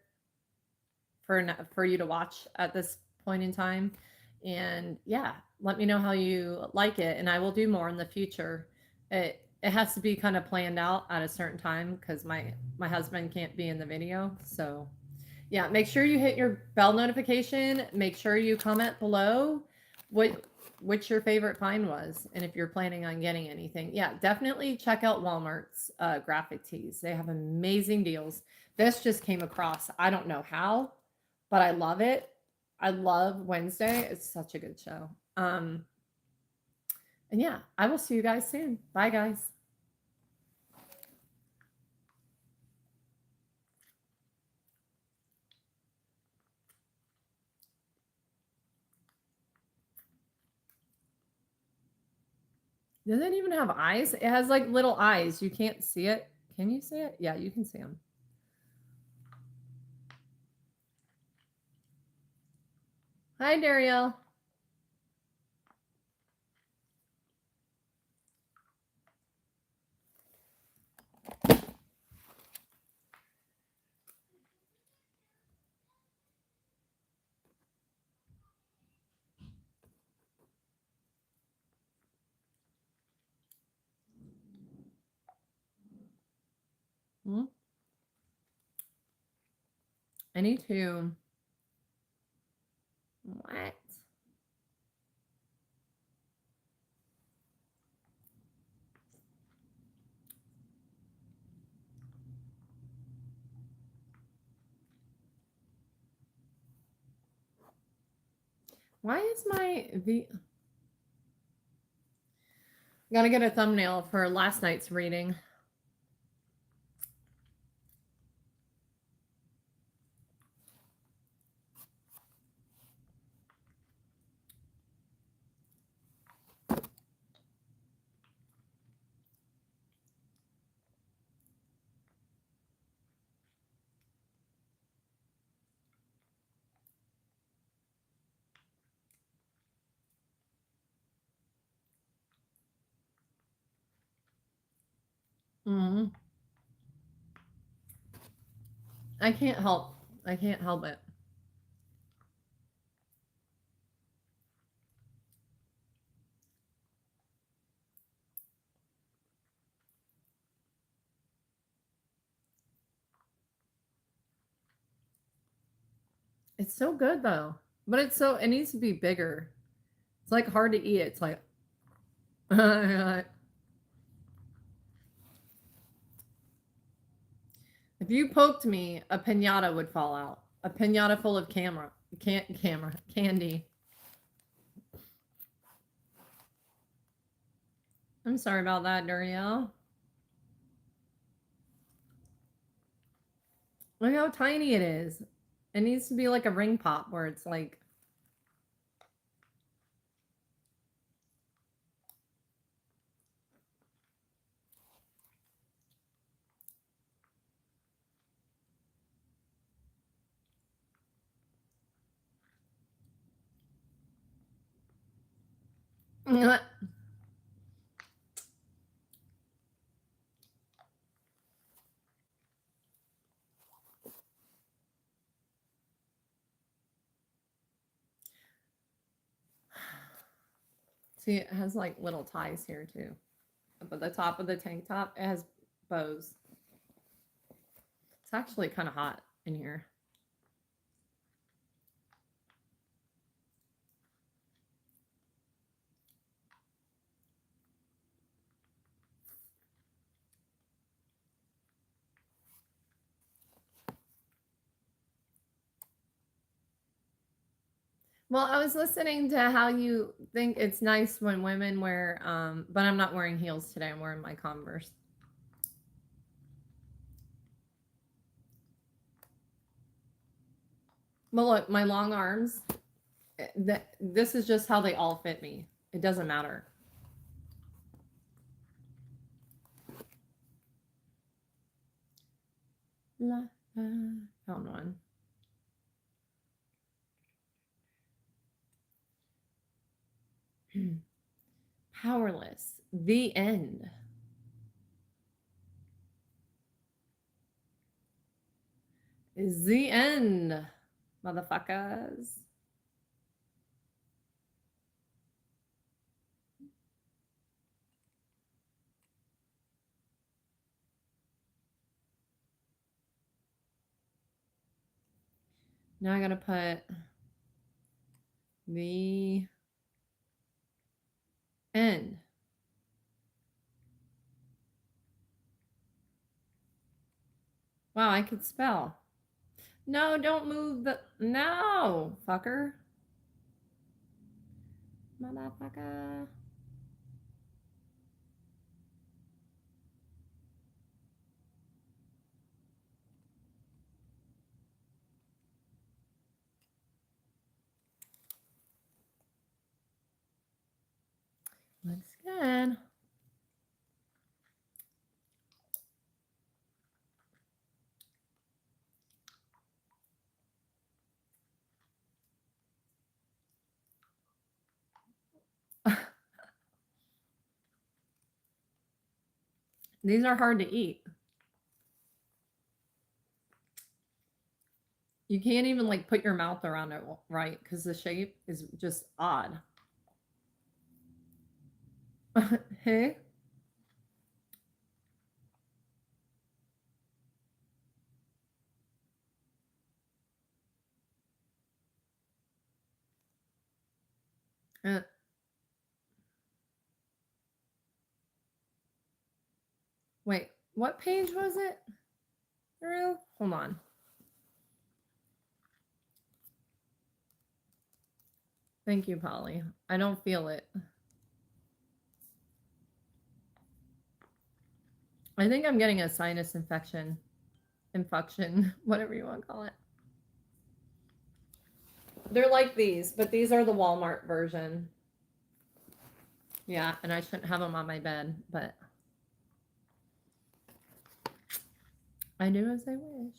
for you to watch at this point in time. And yeah, let me know how you like it, and I will do more in the future. It has to be kind of planned out at a certain time because my husband can't be in the video. So yeah, make sure you hit your bell notification. Make sure you comment below which your favorite find was, and if you're planning on getting anything. Yeah, definitely check out Walmart's graphic tees. They have amazing deals. This just came across. I don't know how, but I love it. I love Wednesday. It's such a good show. And yeah, I will see you guys soon. Bye, guys. Does it even have eyes? It has like little eyes. You can't see it. Can you see it? Yeah, you can see them. Hi, Dariel. Hmm? I need to. What? Why is my Gotta get a thumbnail for last night's reading. Mm. I can't help. I can't help it. It's so good though. But it needs to be bigger. It's like hard to eat. It's like if you poked me, a piñata would fall out. A piñata full of candy. I'm sorry about that, Duriel. Look how tiny it is. It needs to be like a ring pop where it's like see, it has like little ties here too. Up at the top of the tank top, it has bows. It's actually kind of hot in here. Well, I was listening to how you think it's nice when women wear, but I'm not wearing heels today. I'm wearing my Converse. But look, my long arms, this is just how they all fit me. It doesn't matter. Found one. Powerless. The end. Is the end, motherfuckers. Now I gotta put the end. Wow, I could spell. No, don't move the. No, fucker. Motherfucker. Looks good. These are hard to eat. You can't even like put your mouth around it right because the shape is just odd. Hey. Uh, wait, what page was it? Drew? Hold on. Thank you, Polly. I don't feel it. I think I'm getting a sinus infection, whatever you want to call it. They're like these, but these are the Walmart version. Yeah, and I shouldn't have them on my bed, but I do as I wish.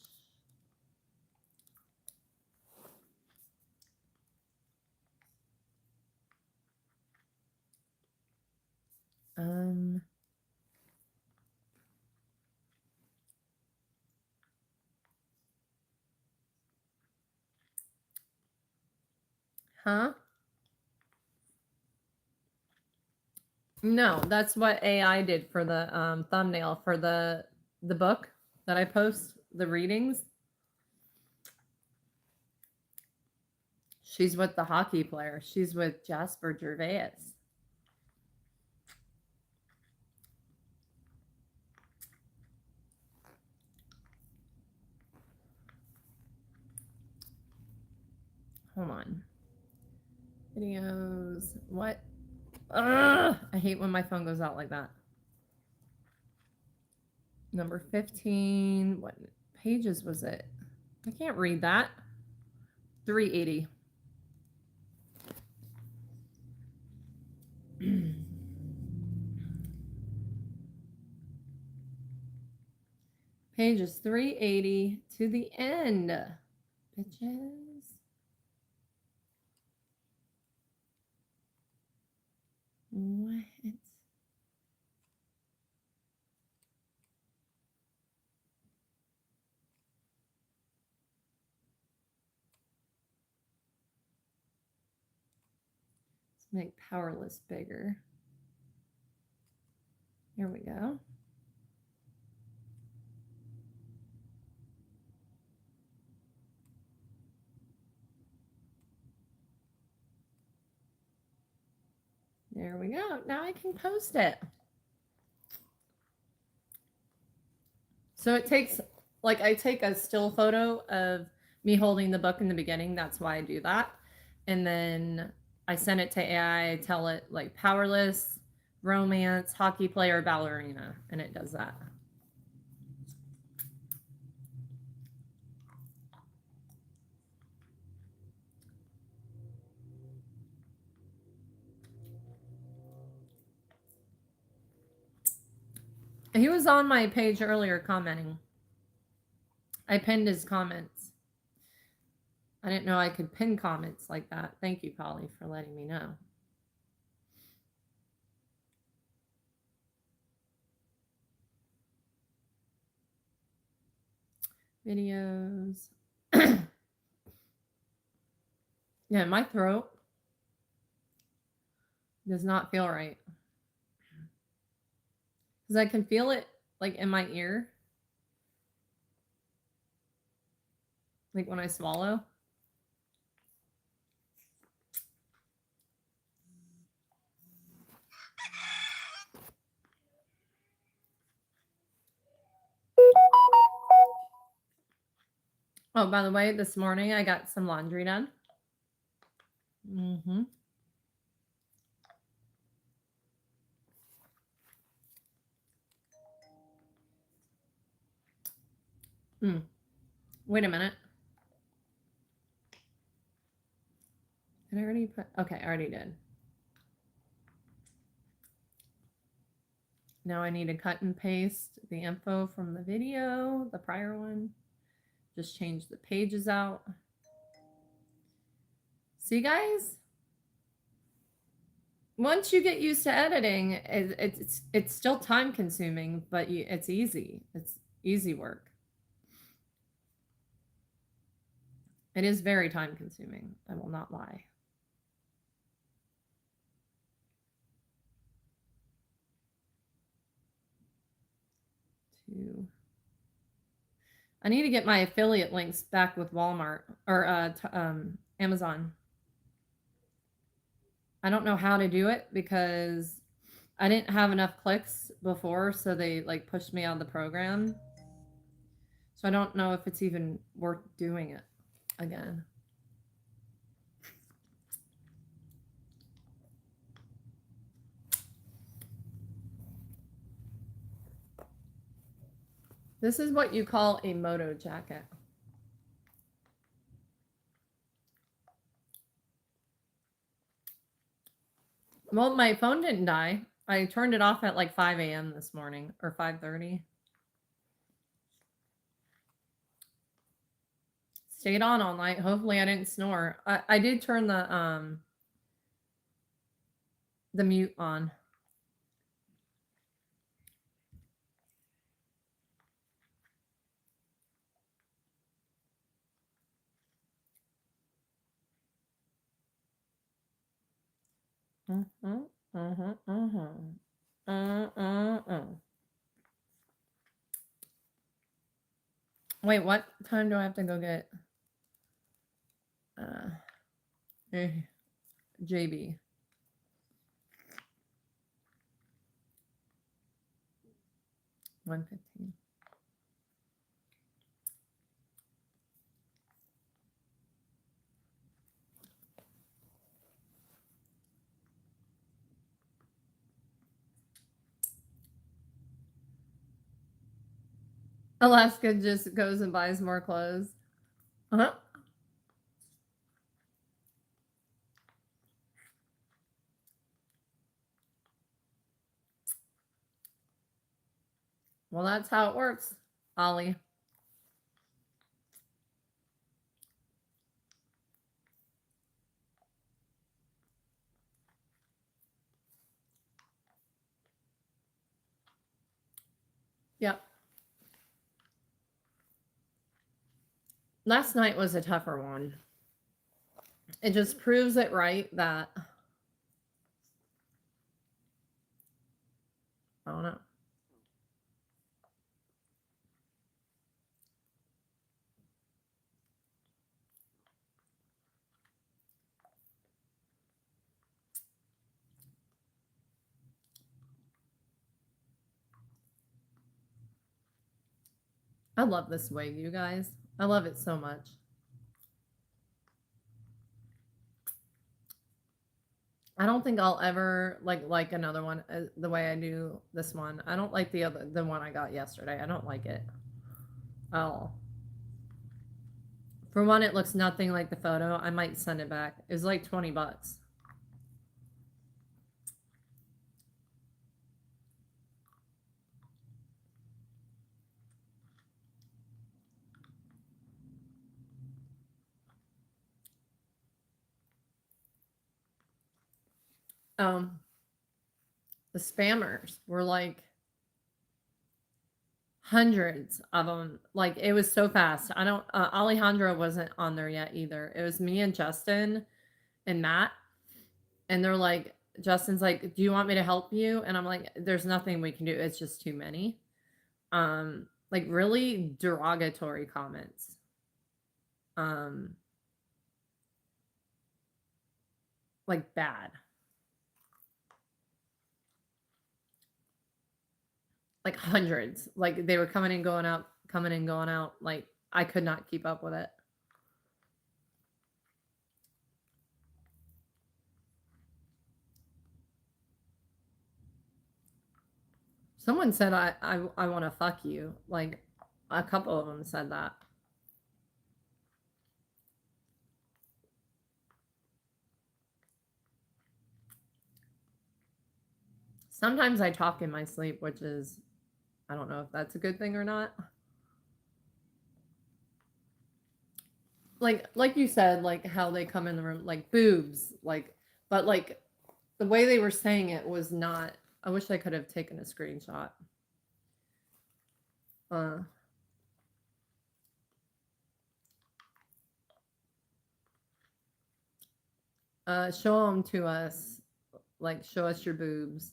Huh? No, that's what AI did for the thumbnail for the book that I post, the readings. She's with the hockey player. She's with Jasper Gervais. Hold on. Videos. What? Ugh, I hate when my phone goes out like that. Number 15. What pages was it? I can't read that. 380. Pages 380 to the end. Bitches. What? Let's make powerless bigger. Here we go. There we go. Now I can post it. So it takes, like, I take a still photo of me holding the book in the beginning. That's why I do that. And then I send it to AI. I tell it, like, powerless, romance, hockey player, ballerina. And it does that. He was on my page earlier commenting. I pinned his comments. I didn't know I could pin comments like that. Thank you, Polly, for letting me know. Videos. Yeah, my throat does not feel right. Because I can feel it, like, in my ear. Like when I swallow. Oh, by the way, this morning I got some laundry done. Mm-hmm. Wait a minute. Did I already put? Okay, I already did. Now I need to cut and paste the info from the video, the prior one. Just change the pages out. See, guys? Once you get used to editing, it's still time consuming, but it's easy. It's easy work. It is very time consuming. I will not lie. I need to get my affiliate links back with Walmart or Amazon. I don't know how to do it because I didn't have enough clicks before, so they, like, pushed me out of the program. So I don't know if it's even worth doing it again. This is what you call a moto jacket. Well, my phone didn't die. I turned it off at like 5 a.m. this morning, or 5:30. Stayed on all night. Hopefully I didn't snore. I did turn the mute on. Wait, what time do I have to go get? Eh, JB. $115. Alaska just goes and buys more clothes. Uh-huh. Well, that's how it works, Ollie. Yep. Last night was a tougher one. It just proves it right that I don't know. I love this wig, you guys. I love it so much. I don't think I'll ever like another one the way I do this one. I don't like the one I got yesterday. I don't like it at all. For one, it looks nothing like the photo. I might send it back. It was like $20. Um, the spammers were like hundreds of them. Like it was so fast. I don't. Alejandro wasn't on there yet either. It was me and Justin and Matt, and they're like, Justin's like, "Do you want me to help you?" And I'm like, "There's nothing we can do. It's just too many." Like really derogatory comments. Um, like bad. Like hundreds. Like they were coming and going out, coming and going out. Like I could not keep up with it. Someone said I want to fuck you. Like a couple of them said that. Sometimes I talk in my sleep, which is I don't know if that's a good thing or not. Like you said, like how they come in the room like boobs, like but like the way they were saying it was not. I wish I could have taken a screenshot. Uh show them to us. Like show us your boobs.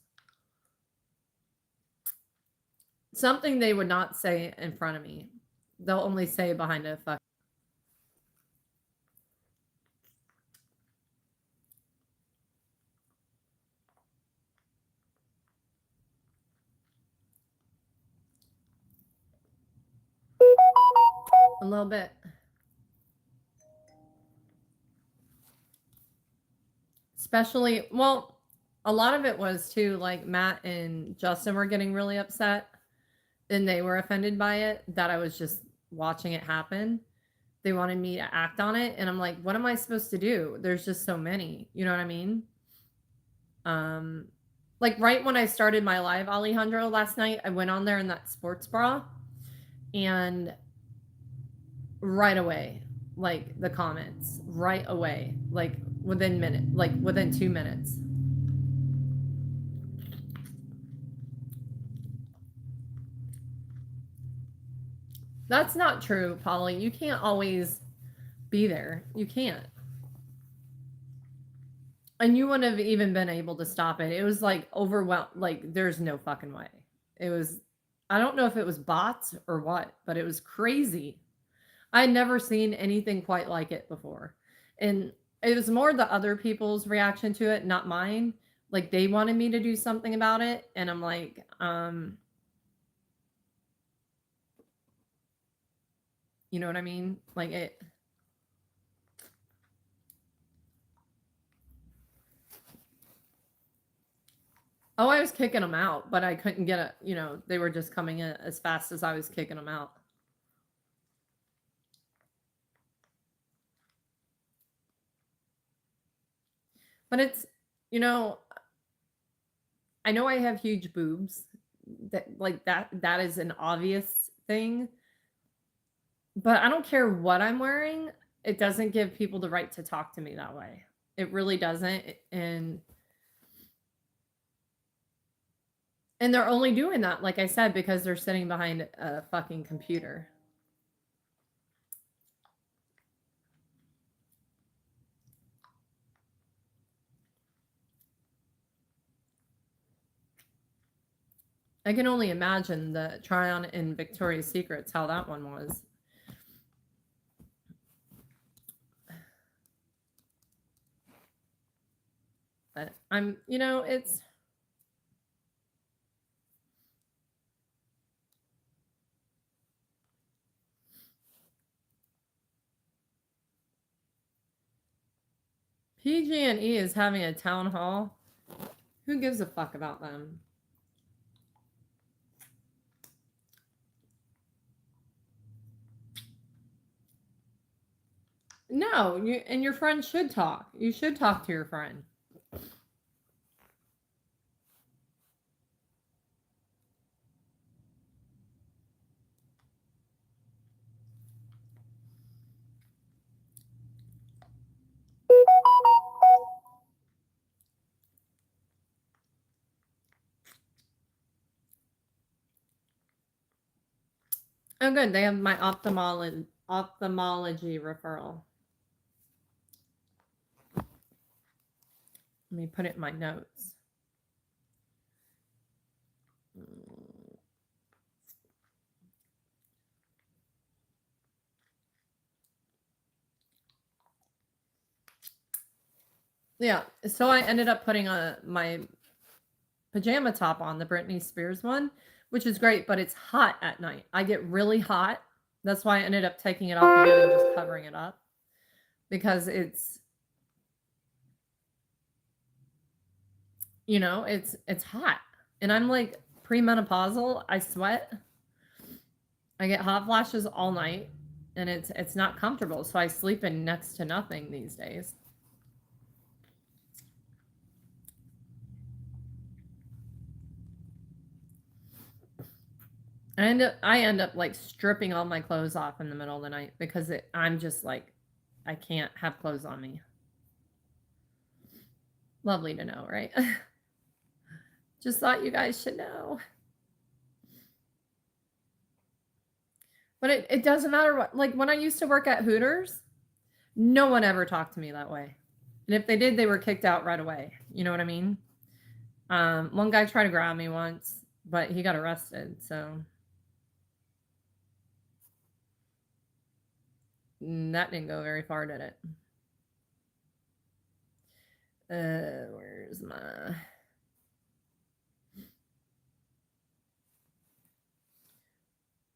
Something they would not say in front of me. They'll only say behind a fuck. A little bit. Especially, well, a lot of it was too like Matt and Justin were getting really upset and they were offended by it that I was just watching it happen. They wanted me to act on it and I'm like, what am I supposed to do? There's just so many. You know what I mean? Um like right when I started my live Alejandro last night, I went on there in that sports bra and right away, like the comments, right away, like within 2 minutes. That's not true, Polly. You can't always be there. You can't. And you wouldn't have even been able to stop it. It was like overwhelmed. Like there's no fucking way. It was, I don't know if it was bots or what, but it was crazy. I had never seen anything quite like it before. And It was more the other people's reaction to it, not mine. Like, they wanted me to do something about it, and I'm like, you know what I mean? Like, it Oh, I was kicking them out, but I couldn't get it, you know, they were just coming in as fast as I was kicking them out. But it's, you know, I know I have huge boobs. That is an obvious thing, but I don't care what I'm wearing. It doesn't give people the right to talk to me that way. It really doesn't. And they're only doing that, like I said, because they're sitting behind a fucking computer. I can only imagine the try on in Victoria's Secrets, how that one was. But I'm, you know, it's PG&E is having a town hall. Who gives a fuck about them? No, you and your friend should talk. You should talk to your friend. Oh, good. They have my ophthalmology referral. Let me put it in my notes. Yeah. So I ended up putting my pajama top on, the Britney Spears one, which is great, but it's hot at night. I get really hot. That's why I ended up taking it off again and just covering it up, because it's, you know, it's hot. And I'm like premenopausal. I sweat. I get hot flashes all night, and it's not comfortable. So I sleep in next to nothing these days. I end up like stripping all my clothes off in the middle of the night because I'm just like, I can't have clothes on me. Lovely to know, right? Just thought you guys should know. But it doesn't matter what, like when I used to work at Hooters, no one ever talked to me that way. And if they did, they were kicked out right away. You know what I mean? One guy tried to grab me once, but he got arrested. So that didn't go very far, did it? Where's my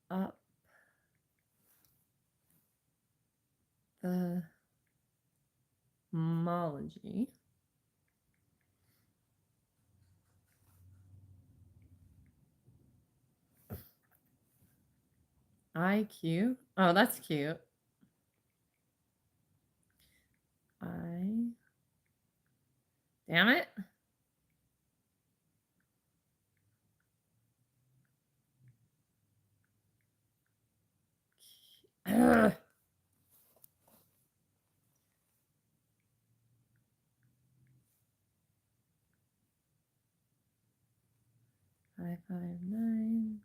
up the homology? IQ. Oh, that's cute. Damn it. Ugh. 559.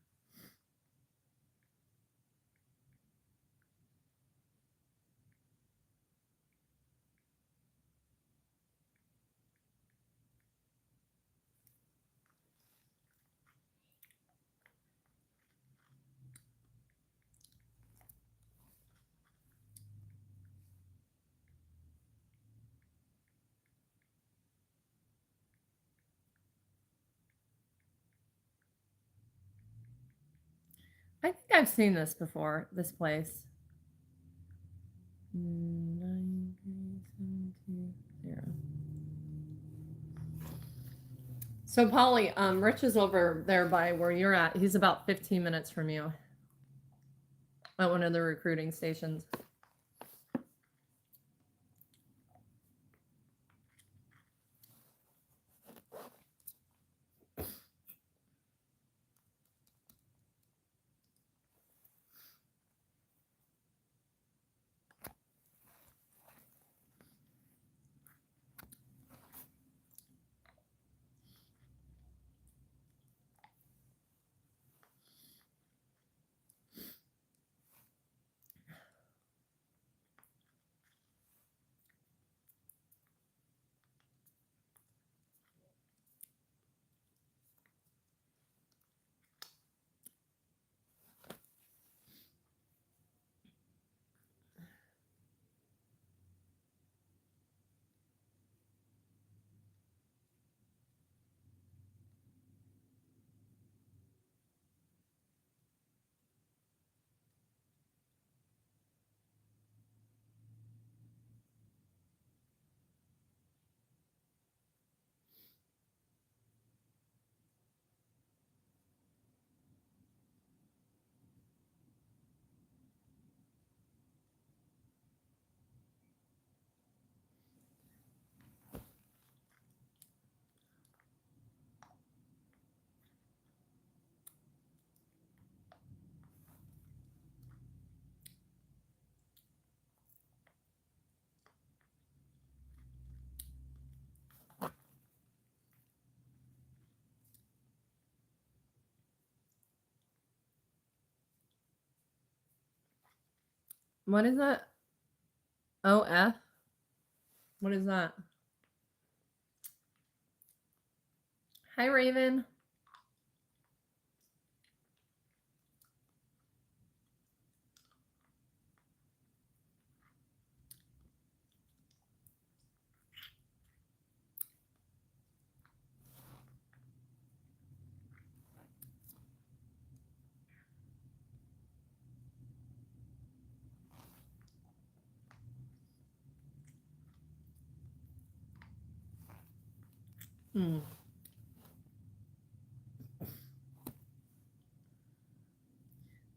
I think I've seen this before, this place. 93720. So Polly, Rich is over there by where you're at. He's about 15 minutes from you at one of the recruiting stations. What is that? OF? What is that? Hi, Raven. Hmm.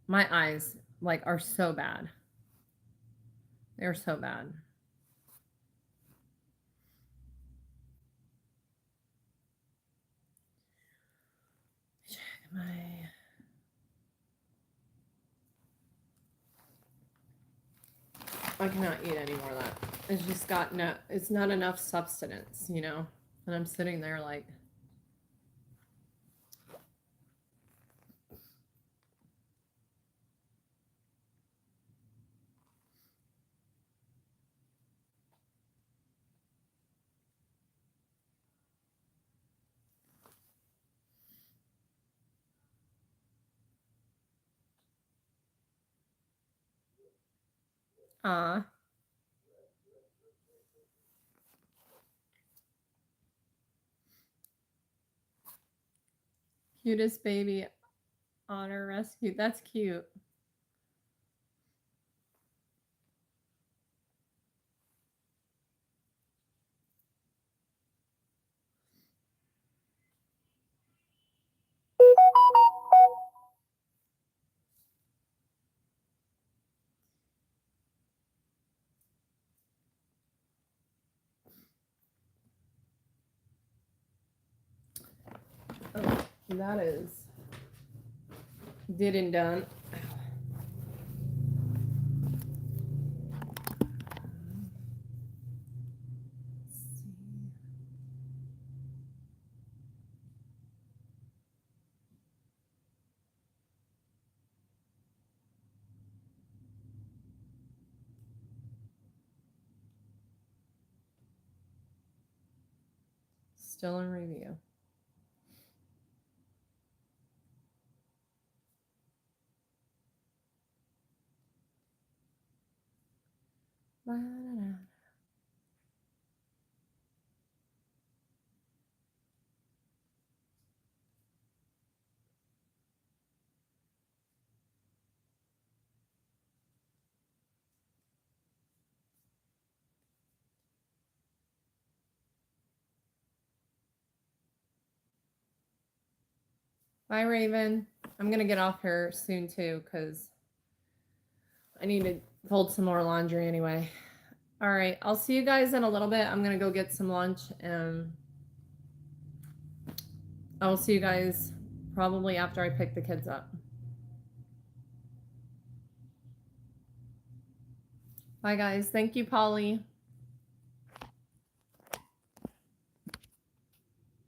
My eyes like are so bad. They're so bad. Check my I cannot eat any more of that. It's just got no it's not enough substance, you know? And I'm sitting there like ah. Cutest baby otter rescue. That's cute. Oh, that is did and done. Still in review. Bye, Raven. I'm going to get off here soon, too, because I need to fold some more laundry anyway. All right. I'll see you guys in a little bit. I'm going to go get some lunch, and I'll see you guys probably after I pick the kids up. Bye, guys. Thank you, Polly.